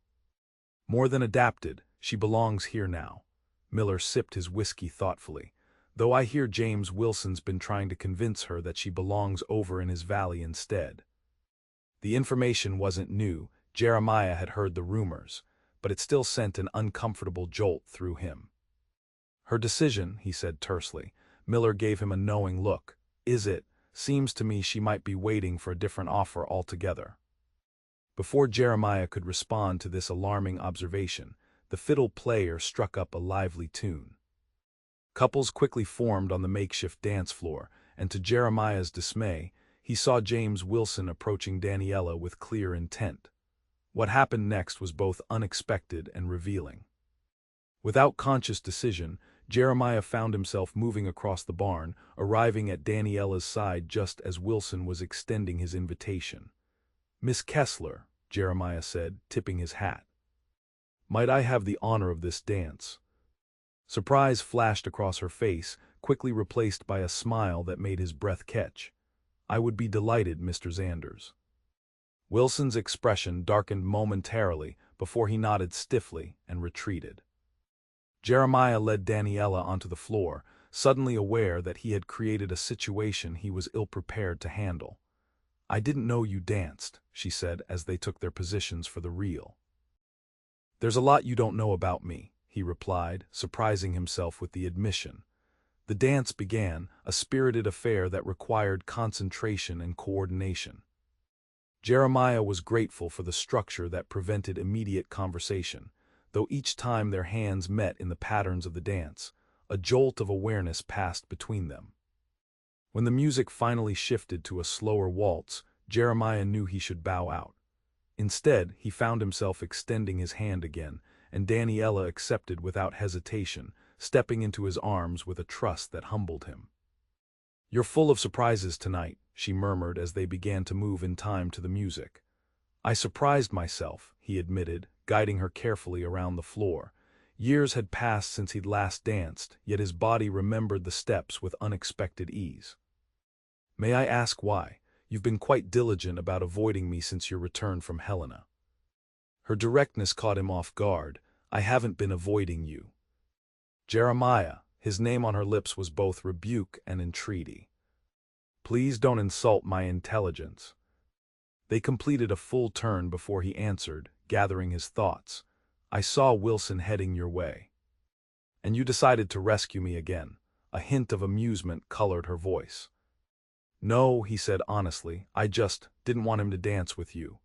"More than adapted, she belongs here now." Miller sipped his whiskey thoughtfully. "Though I hear James Wilson's been trying to convince her that she belongs over in his valley instead." The information wasn't new. Jeremiah had heard the rumors, but it still sent an uncomfortable jolt through him. "Her decision," he said tersely. Miller gave him a knowing look. "Is it? Seems to me she might be waiting for a different offer altogether." Before Jeremiah could respond to this alarming observation, the fiddle player struck up a lively tune. Couples quickly formed on the makeshift dance floor, and to Jeremiah's dismay, he saw James Wilson approaching Daniella with clear intent. What happened next was both unexpected and revealing. Without conscious decision, Jeremiah found himself moving across the barn, arriving at Daniella's side just as Wilson was extending his invitation. "Miss Kessler," Jeremiah said, tipping his hat. "Might I have the honor of this dance?" Surprise flashed across her face, quickly replaced by a smile that made his breath catch. "I would be delighted, Mr. Xanders." Wilson's expression darkened momentarily before he nodded stiffly and retreated. Jeremiah led Daniella onto the floor, suddenly aware that he had created a situation he was ill-prepared to handle. "I didn't know you danced," she said as they took their positions for the reel. "There's a lot you don't know about me," he replied, surprising himself with the admission. The dance began, a spirited affair that required concentration and coordination. Jeremiah was grateful for the structure that prevented immediate conversation, though each time their hands met in the patterns of the dance, a jolt of awareness passed between them. When the music finally shifted to a slower waltz, Jeremiah knew he should bow out. Instead, he found himself extending his hand again, and Daniella accepted without hesitation, stepping into his arms with a trust that humbled him. "You're full of surprises tonight," she murmured as they began to move in time to the music. "I surprised myself," he admitted, guiding her carefully around the floor. Years had passed since he'd last danced, yet his body remembered the steps with unexpected ease. "May I ask why? You've been quite diligent about avoiding me since your return from Helena." Her directness caught him off guard. "I haven't been avoiding you." Jeremiah, his name on her lips was both rebuke and entreaty. "Please don't insult my intelligence." They completed a full turn before he answered, gathering his thoughts. "I saw Wilson heading your way. And you decided to rescue me again." A hint of amusement colored her voice. "No," he said honestly, "I just didn't want him to dance with you."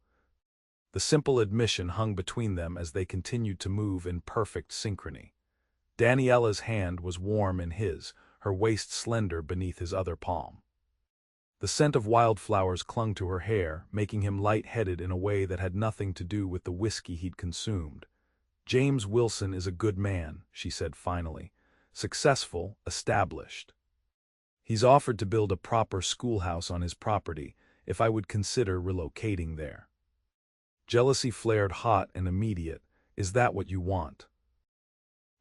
The simple admission hung between them as they continued to move in perfect synchrony. Daniella's hand was warm in his, her waist slender beneath his other palm. The scent of wildflowers clung to her hair, making him light-headed in a way that had nothing to do with the whiskey he'd consumed. "James Wilson is a good man," she said finally. "Successful, established. He's offered to build a proper schoolhouse on his property if I would consider relocating there." Jealousy flared hot and immediate. "Is that what you want?"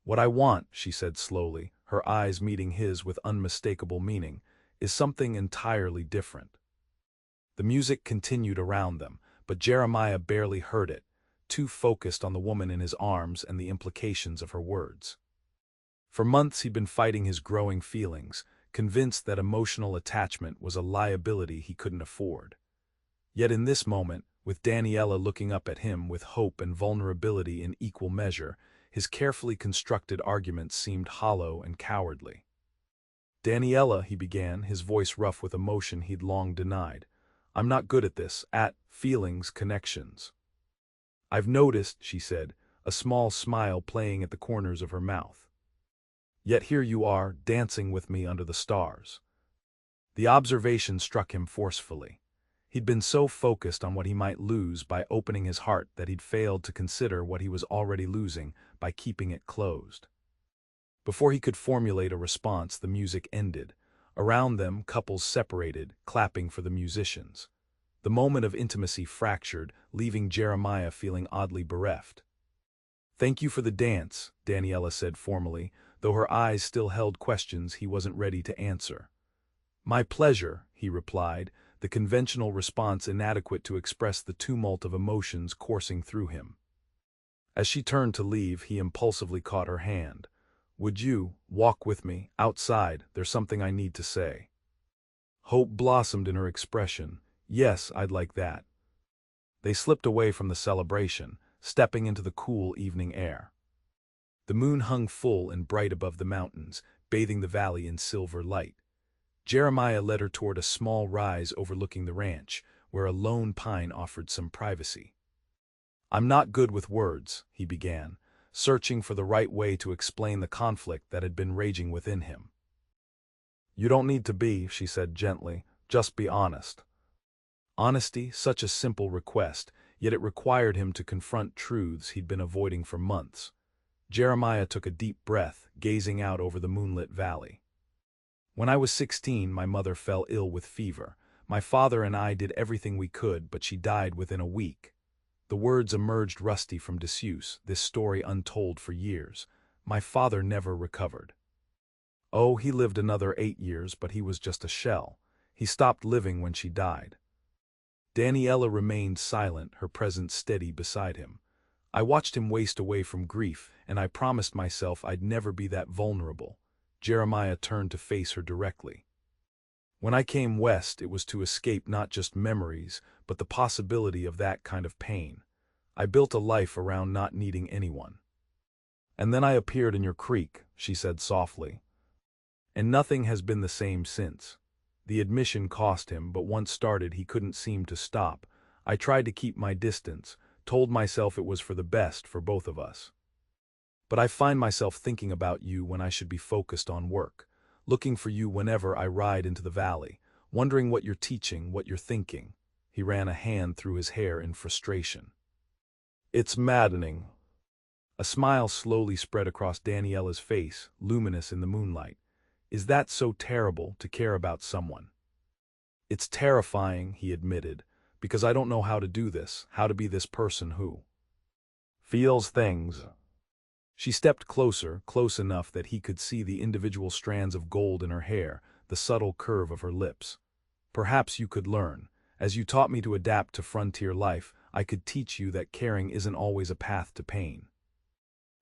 "What I want," she said slowly, her eyes meeting his with unmistakable meaning, "is something entirely different." The music continued around them, but Jeremiah barely heard it, too focused on the woman in his arms and the implications of her words. For months he'd been fighting his growing feelings, convinced that emotional attachment was a liability he couldn't afford. Yet in this moment, with Daniella looking up at him with hope and vulnerability in equal measure, his carefully constructed arguments seemed hollow and cowardly. "Daniella," he began, his voice rough with emotion he'd long denied, "I'm not good at this, at feelings connections." "I've noticed," she said, a small smile playing at the corners of her mouth. "Yet here you are, dancing with me under the stars." The observation struck him forcefully. He'd been so focused on what he might lose by opening his heart that he'd failed to consider what he was already losing by keeping it closed. Before he could formulate a response, the music ended. Around them, couples separated, clapping for the musicians. The moment of intimacy fractured, leaving Jeremiah feeling oddly bereft. "Thank you for the dance," Daniella said formally, though her eyes still held questions he wasn't ready to answer. "My pleasure," he replied, the conventional response inadequate to express the tumult of emotions coursing through him. As she turned to leave, he impulsively caught her hand. "Would you walk with me outside? There's something I need to say." Hope blossomed in her expression. "Yes, I'd like that." They slipped away from the celebration, stepping into the cool evening air. The moon hung full and bright above the mountains, bathing the valley in silver light. Jeremiah led her toward a small rise overlooking the ranch, where a lone pine offered some privacy. "I'm not good with words," he began, searching for the right way to explain the conflict that had been raging within him. "You don't need to be," she said gently, "just be honest." Honesty, such a simple request, yet it required him to confront truths he'd been avoiding for months. Jeremiah took a deep breath, gazing out over the moonlit valley. "When I was 16, my mother fell ill with fever. My father and I did everything we could, but she died within a week." The words emerged rusty from disuse, this story untold for years. "My father never recovered." "Oh, he lived another 8 years, but he was just a shell. He stopped living when she died." Daniella remained silent, her presence steady beside him. "I watched him waste away from grief, and I promised myself I'd never be that vulnerable." Jeremiah turned to face her directly. "When I came west, it was to escape not just memories, but the possibility of that kind of pain. I built a life around not needing anyone. And then I appeared in your creek," she said softly. "And nothing has been the same since." The admission cost him, but once started he couldn't seem to stop. "I tried to keep my distance, told myself it was for the best for both of us." But I find myself thinking about you when I should be focused on work, looking for you whenever I ride into the valley, wondering what you're teaching, what you're thinking." He ran a hand through his hair in frustration. "It's maddening." A smile slowly spread across Daniella's face, luminous in the moonlight. "Is that so terrible, to care about someone?" "It's terrifying," he admitted, "because I don't know how to do this, how to be this person who feels things." She stepped closer, close enough that he could see the individual strands of gold in her hair, the subtle curve of her lips. "Perhaps you could learn. As you taught me to adapt to frontier life, I could teach you that caring isn't always a path to pain."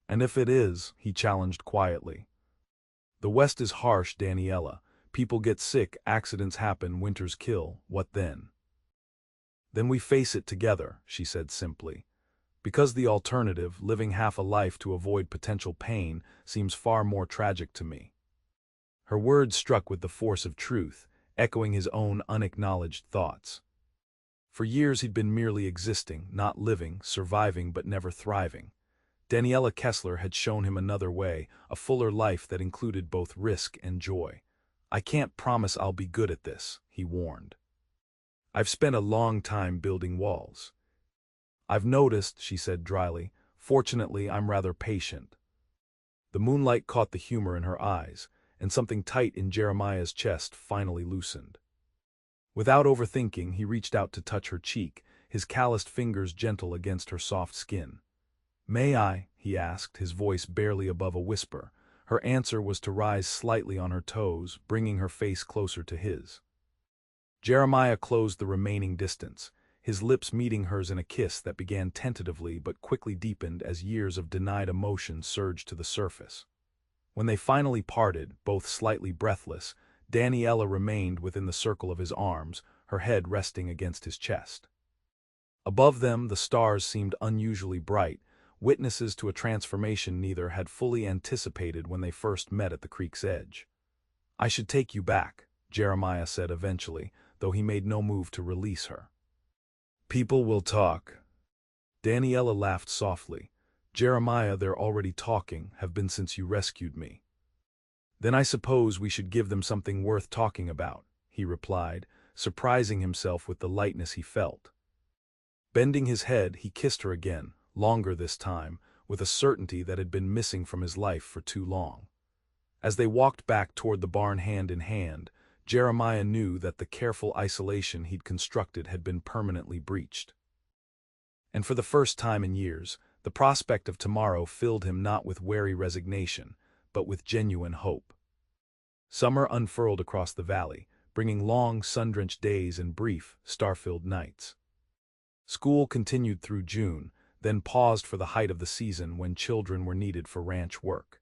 "And if it is," he challenged quietly. "The West is harsh, Daniella. People get sick, accidents happen, winters kill. What then?" "Then we face it together," she said simply. "Because the alternative, living half a life to avoid potential pain, seems far more tragic to me." Her words struck with the force of truth, echoing his own unacknowledged thoughts. For years he'd been merely existing, not living, surviving but never thriving. Daniella Kessler had shown him another way, a fuller life that included both risk and joy. "I can't promise I'll be good at this," he warned. "I've spent a long time building walls." "I've noticed," she said dryly. "Fortunately, I'm rather patient." The moonlight caught the humor in her eyes, and something tight in Jeremiah's chest finally loosened. Without overthinking, he reached out to touch her cheek, his calloused fingers gentle against her soft skin. "May I?" he asked, his voice barely above a whisper. Her answer was to rise slightly on her toes, bringing her face closer to his. Jeremiah closed the remaining distance, his lips meeting hers in a kiss that began tentatively but quickly deepened as years of denied emotion surged to the surface. When they finally parted, both slightly breathless, Daniella remained within the circle of his arms, her head resting against his chest. Above them, the stars seemed unusually bright, witnesses to a transformation neither had fully anticipated when they first met at the creek's edge. "I should take you back," Jeremiah said eventually, though he made no move to release her. "People will talk." Daniella laughed softly. "Jeremiah, they're already talking, have been since you rescued me." "Then I suppose we should give them something worth talking about," he replied, surprising himself with the lightness he felt. Bending his head, he kissed her again, longer this time, with a certainty that had been missing from his life for too long. As they walked back toward the barn hand in hand, Jeremiah knew that the careful isolation he'd constructed had been permanently breached. And for the first time in years, the prospect of tomorrow filled him not with wary resignation, but with genuine hope. Summer unfurled across the valley, bringing long, sun-drenched days and brief, star-filled nights. School continued through June, then paused for the height of the season when children were needed for ranch work.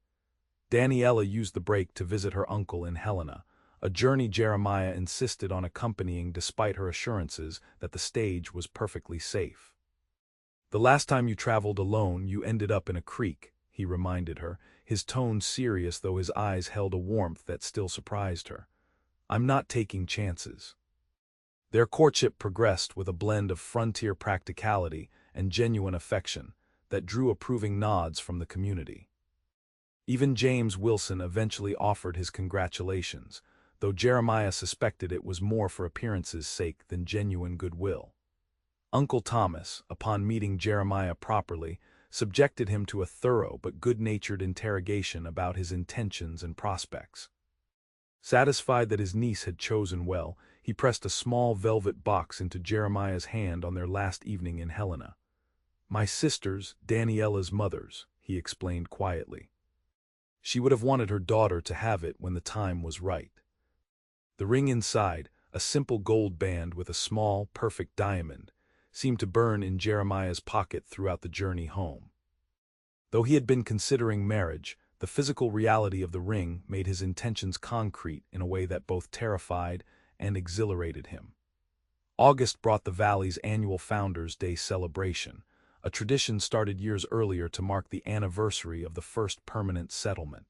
Daniella used the break to visit her uncle in Helena, a journey Jeremiah insisted on accompanying despite her assurances that the stage was perfectly safe. "The last time you traveled alone, you ended up in a creek," he reminded her, his tone serious though his eyes held a warmth that still surprised her. "I'm not taking chances." Their courtship progressed with a blend of frontier practicality and genuine affection that drew approving nods from the community. Even James Wilson eventually offered his congratulations, though Jeremiah suspected it was more for appearance's sake than genuine goodwill. Uncle Thomas, upon meeting Jeremiah properly, subjected him to a thorough but good-natured interrogation about his intentions and prospects. Satisfied that his niece had chosen well, he pressed a small velvet box into Jeremiah's hand on their last evening in Helena. "My sister's, Daniella's mother's," he explained quietly. "She would have wanted her daughter to have it when the time was right." The ring inside, a simple gold band with a small, perfect diamond, seemed to burn in Jeremiah's pocket throughout the journey home. Though he had been considering marriage, the physical reality of the ring made his intentions concrete in a way that both terrified and exhilarated him. August brought the Valley's annual Founders' Day celebration, a tradition started years earlier to mark the anniversary of the first permanent settlement.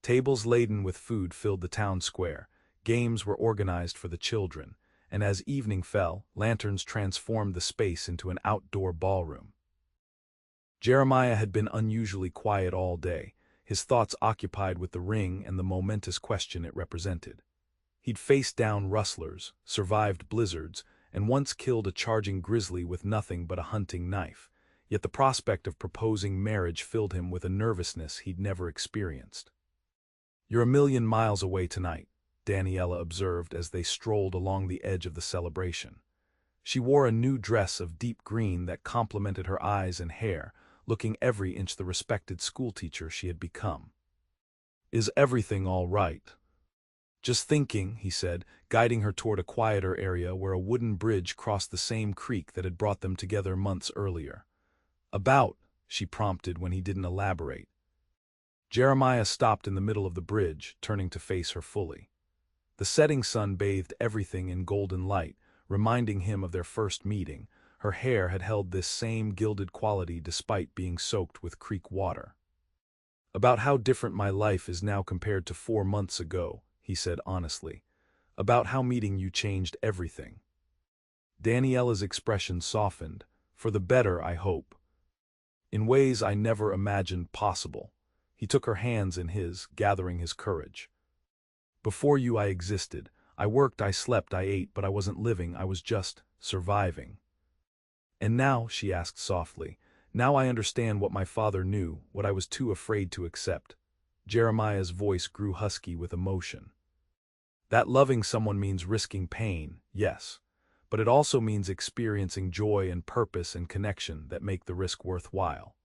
Tables laden with food filled the town square, games were organized for the children, and as evening fell, lanterns transformed the space into an outdoor ballroom. Jeremiah had been unusually quiet all day, his thoughts occupied with the ring and the momentous question it represented. He'd faced down rustlers, survived blizzards, and once killed a charging grizzly with nothing but a hunting knife, yet the prospect of proposing marriage filled him with a nervousness he'd never experienced. "You're a million miles away tonight," Daniella observed as they strolled along the edge of the celebration. She wore a new dress of deep green that complemented her eyes and hair, looking every inch the respected schoolteacher she had become. "Is everything all right?" "Just thinking," he said, guiding her toward a quieter area where a wooden bridge crossed the same creek that had brought them together months earlier. "About," she prompted when he didn't elaborate. Jeremiah stopped in the middle of the bridge, turning to face her fully. The setting sun bathed everything in golden light, reminding him of their first meeting. Her hair had held this same gilded quality despite being soaked with creek water. "About how different my life is now compared to 4 months ago," he said honestly. "About how meeting you changed everything." Daniella's expression softened. "For the better, I hope. In ways I never imagined possible." He took her hands in his, gathering his courage. "Before you I existed. I worked, I slept, I ate, but I wasn't living, I was just surviving." "And now," she asked softly, "now I understand what my father knew, what I was too afraid to accept." Jeremiah's voice grew husky with emotion. "That loving someone means risking pain, yes, but it also means experiencing joy and purpose and connection that make the risk worthwhile."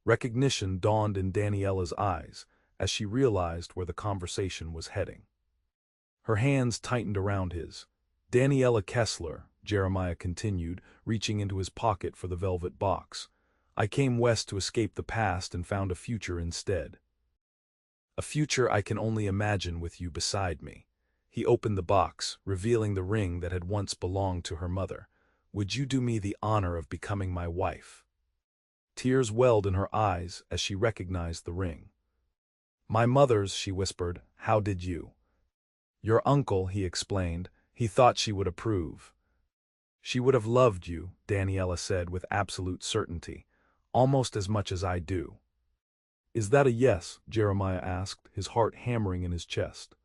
Recognition dawned in Daniella's eyes as she realized where the conversation was heading. Her hands tightened around his. "Daniella Kessler," Jeremiah continued, reaching into his pocket for the velvet box. "I came west to escape the past and found a future instead. A future I can only imagine with you beside me." He opened the box, revealing the ring that had once belonged to her mother. "Would you do me the honor of becoming my wife?" Tears welled in her eyes as she recognized the ring. "My mother's," she whispered. "How did you?" "Your uncle," he explained. "He thought she would approve." "She would have loved you," Daniella said with absolute certainty, "almost as much as I do." "Is that a yes?" Jeremiah asked, his heart hammering in his chest.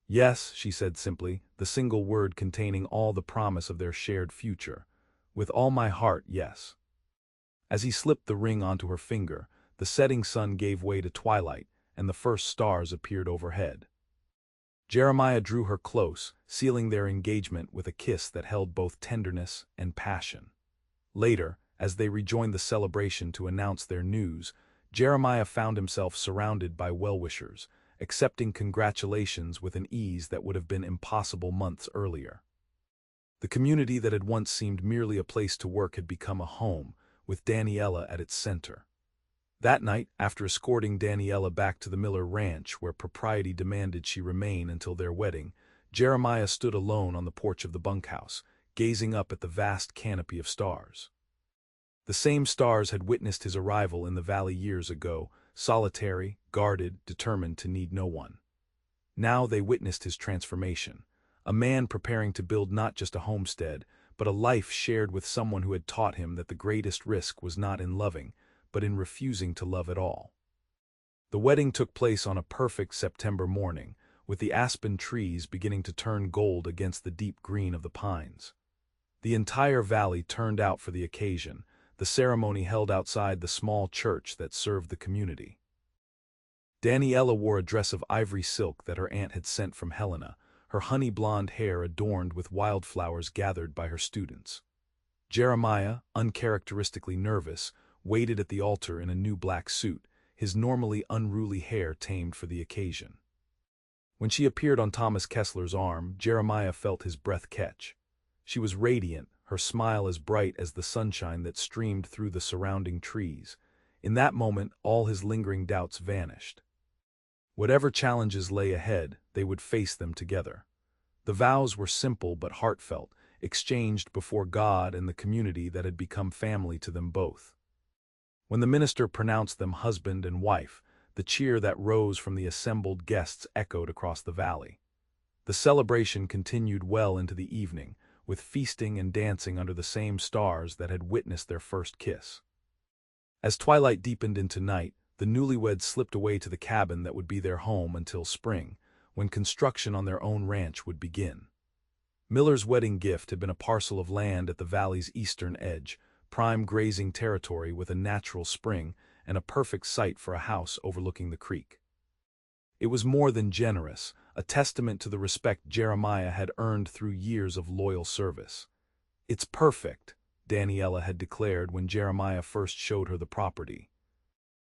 "Yes," she said simply, the single word containing all the promise of their shared future. "With all my heart, yes." As he slipped the ring onto her finger, the setting sun gave way to twilight, and the first stars appeared overhead. Jeremiah drew her close, sealing their engagement with a kiss that held both tenderness and passion. Later, as they rejoined the celebration to announce their news, Jeremiah found himself surrounded by well-wishers, accepting congratulations with an ease that would have been impossible months earlier. The community that had once seemed merely a place to work had become a home, with Daniella at its center. That night, after escorting Daniella back to the Miller Ranch where propriety demanded she remain until their wedding, Jeremiah stood alone on the porch of the bunkhouse, gazing up at the vast canopy of stars. The same stars had witnessed his arrival in the valley years ago, solitary, guarded, determined to need no one. Now they witnessed his transformation, a man preparing to build not just a homestead, but a life shared with someone who had taught him that the greatest risk was not in loving, but in refusing to love at all. The wedding took place on a perfect September morning, with the aspen trees beginning to turn gold against the deep green of the pines. The entire valley turned out for the occasion, the ceremony held outside the small church that served the community. Daniella wore a dress of ivory silk that her aunt had sent from Helena, her honey-blonde hair adorned with wildflowers gathered by her students. Jeremiah, uncharacteristically nervous, waited at the altar in a new black suit, his normally unruly hair tamed for the occasion. When she appeared on Thomas Kessler's arm, Jeremiah felt his breath catch. She was radiant, her smile as bright as the sunshine that streamed through the surrounding trees. In that moment, all his lingering doubts vanished. Whatever challenges lay ahead, they would face them together. The vows were simple but heartfelt, exchanged before God and the community that had become family to them both. When the minister pronounced them husband and wife, the cheer that rose from the assembled guests echoed across the valley. The celebration continued well into the evening, with feasting and dancing under the same stars that had witnessed their first kiss. As twilight deepened into night, the newlyweds slipped away to the cabin that would be their home until spring, when construction on their own ranch would begin. Miller's wedding gift had been a parcel of land at the valley's eastern edge, prime grazing territory with a natural spring and a perfect site for a house overlooking the creek. It was more than generous, a testament to the respect Jeremiah had earned through years of loyal service. "It's perfect," Daniella had declared when Jeremiah first showed her the property.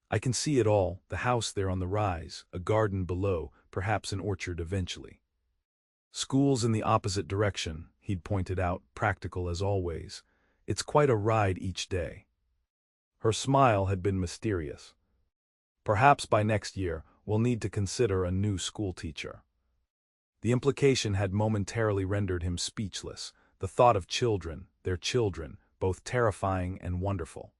"I can see it all, the house there on the rise, a garden below, perhaps an orchard eventually. School's in the opposite direction," he'd pointed out, practical as always. "It's quite a ride each day." Her smile had been mysterious. "Perhaps by next year, we'll need to consider a new schoolteacher." The implication had momentarily rendered him speechless, the thought of children, their children, both terrifying and wonderful.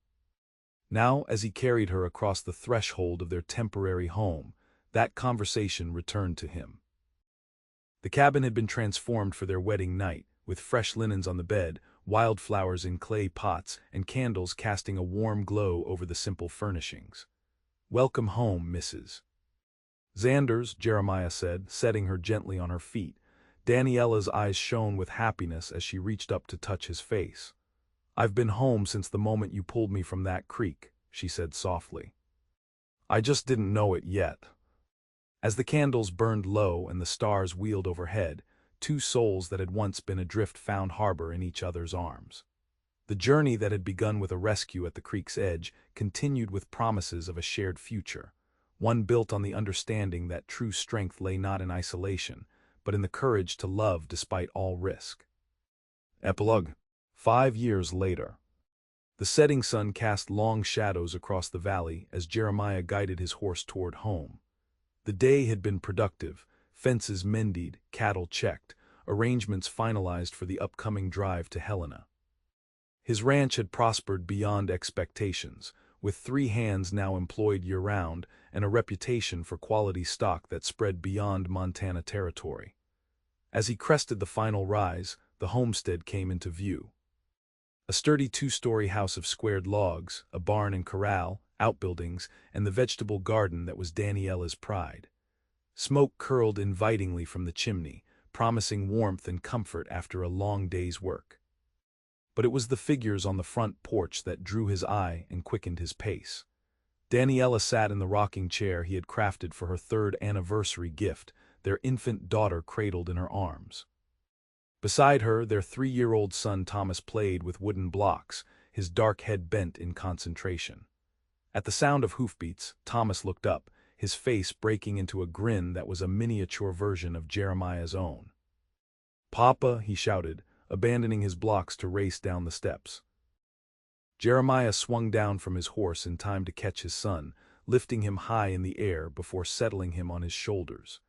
Now, as he carried her across the threshold of their temporary home, that conversation returned to him. The cabin had been transformed for their wedding night, with fresh linens on the bed, wildflowers in clay pots, and candles casting a warm glow over the simple furnishings. "Welcome home, Mrs. Xanders," Jeremiah said, setting her gently on her feet. Daniella's eyes shone with happiness as she reached up to touch his face. "I've been home since the moment you pulled me from that creek," she said softly. "I just didn't know it yet." As the candles burned low and the stars wheeled overhead, two souls that had once been adrift found harbor in each other's arms. The journey that had begun with a rescue at the creek's edge continued with promises of a shared future, one built on the understanding that true strength lay not in isolation, but in the courage to love despite all risk. Epilogue. 5 years later. The setting sun cast long shadows across the valley as Jeremiah guided his horse toward home. The day had been productive, fences mended, cattle checked, arrangements finalized for the upcoming drive to Helena. His ranch had prospered beyond expectations, with 3 hands now employed year-round and a reputation for quality stock that spread beyond Montana territory. As he crested the final rise, the homestead came into view. A sturdy 2-story house of squared logs, a barn and corral, outbuildings, and the vegetable garden that was Daniella's pride. Smoke curled invitingly from the chimney, promising warmth and comfort after a long day's work. But it was the figures on the front porch that drew his eye and quickened his pace. Daniella sat in the rocking chair he had crafted for her 3rd anniversary gift, their infant daughter cradled in her arms. Beside her, their 3-year-old son Thomas played with wooden blocks, his dark head bent in concentration. At the sound of hoofbeats, Thomas looked up, his face breaking into a grin that was a miniature version of Jeremiah's own. "Papa," he shouted, abandoning his blocks to race down the steps. Jeremiah swung down from his horse in time to catch his son, lifting him high in the air before settling him on his shoulders.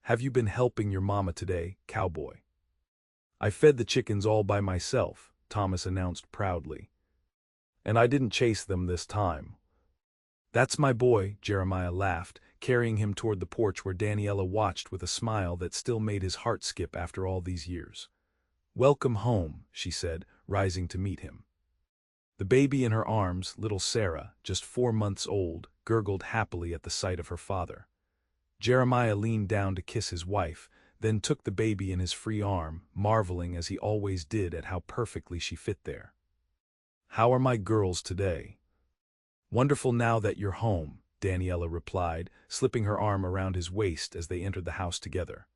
"Have you been helping your mama today, Cowboy?" "I fed the chickens all by myself," Thomas announced proudly. "And I didn't chase them this time." "That's my boy," Jeremiah laughed, carrying him toward the porch where Daniella watched with a smile that still made his heart skip after all these years. "Welcome home," she said, rising to meet him. The baby in her arms, little Sarah, just 4 months old, gurgled happily at the sight of her father. Jeremiah leaned down to kiss his wife, then took the baby in his free arm, marveling as he always did at how perfectly she fit there. "How are my girls today?" "Wonderful now that you're home," Daniella replied, slipping her arm around his waist as they entered the house together.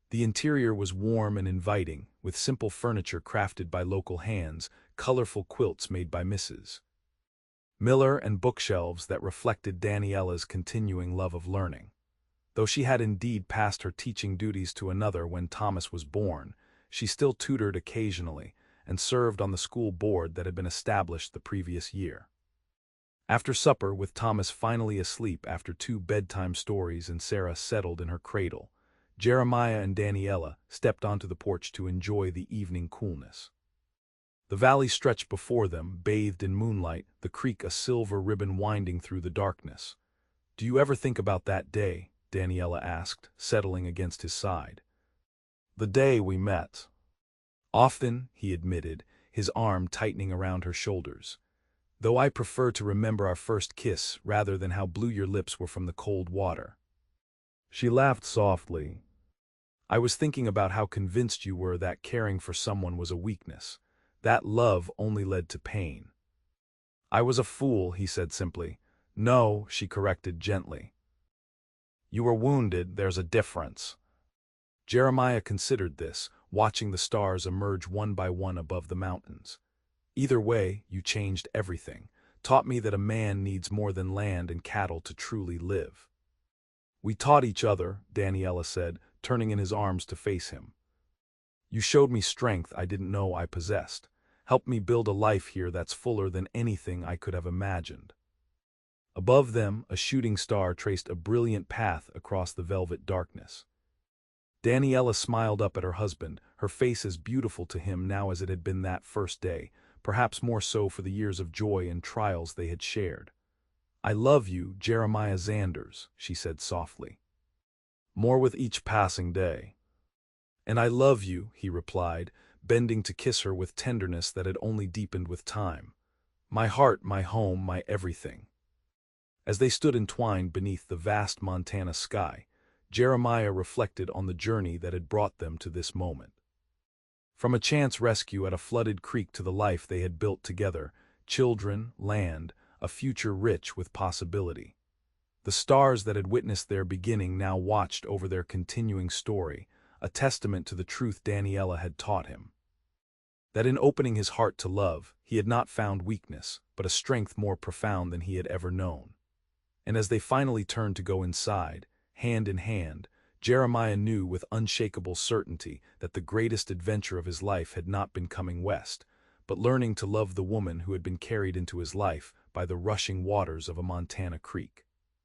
The interior was warm and inviting, with simple furniture crafted by local hands, colorful quilts made by Mrs. Miller, and bookshelves that reflected Daniella's continuing love of learning. Though she had indeed passed her teaching duties to another when Thomas was born, she still tutored occasionally and served on the school board that had been established the previous year. After supper, with Thomas finally asleep after 2 bedtime stories and Sarah settled in her cradle, Jeremiah and Daniella stepped onto the porch to enjoy the evening coolness. The valley stretched before them, bathed in moonlight, the creek a silver ribbon winding through the darkness. "Do you ever think about that day?" Daniella asked, settling against his side. "The day we met." "Often," he admitted, his arm tightening around her shoulders. though I prefer to remember our first kiss rather than how blue your lips were from the cold water." She laughed softly. "I was thinking about how convinced you were that caring for someone was a weakness, that love only led to pain." "I was a fool," he said simply. "No," she corrected gently. "You were wounded, there's a difference." Jeremiah considered this, watching the stars emerge one by one above the mountains. "Either way, you changed everything, taught me that a man needs more than land and cattle to truly live." "We taught each other," Daniella said, turning in his arms to face him. "You showed me strength I didn't know I possessed, helped me build a life here that's fuller than anything I could have imagined." Above them, a shooting star traced a brilliant path across the velvet darkness. Daniella smiled up at her husband, her face as beautiful to him now as it had been that first day, perhaps more so for the years of joy and trials they had shared. "I love you, Jeremiah Xanders," she said softly. "More with each passing day." "And I love you," he replied, bending to kiss her with tenderness that had only deepened with time. "My heart, my home, my everything." As they stood entwined beneath the vast Montana sky, Jeremiah reflected on the journey that had brought them to this moment. From a chance rescue at a flooded creek to the life they had built together, children, land, a future rich with possibility. The stars that had witnessed their beginning now watched over their continuing story, a testament to the truth Daniella had taught him. That in opening his heart to love, he had not found weakness, but a strength more profound than he had ever known. And as they finally turned to go inside, hand in hand, Jeremiah knew with unshakable certainty that the greatest adventure of his life had not been coming west, but learning to love the woman who had been carried into his life by the rushing waters of a Montana creek.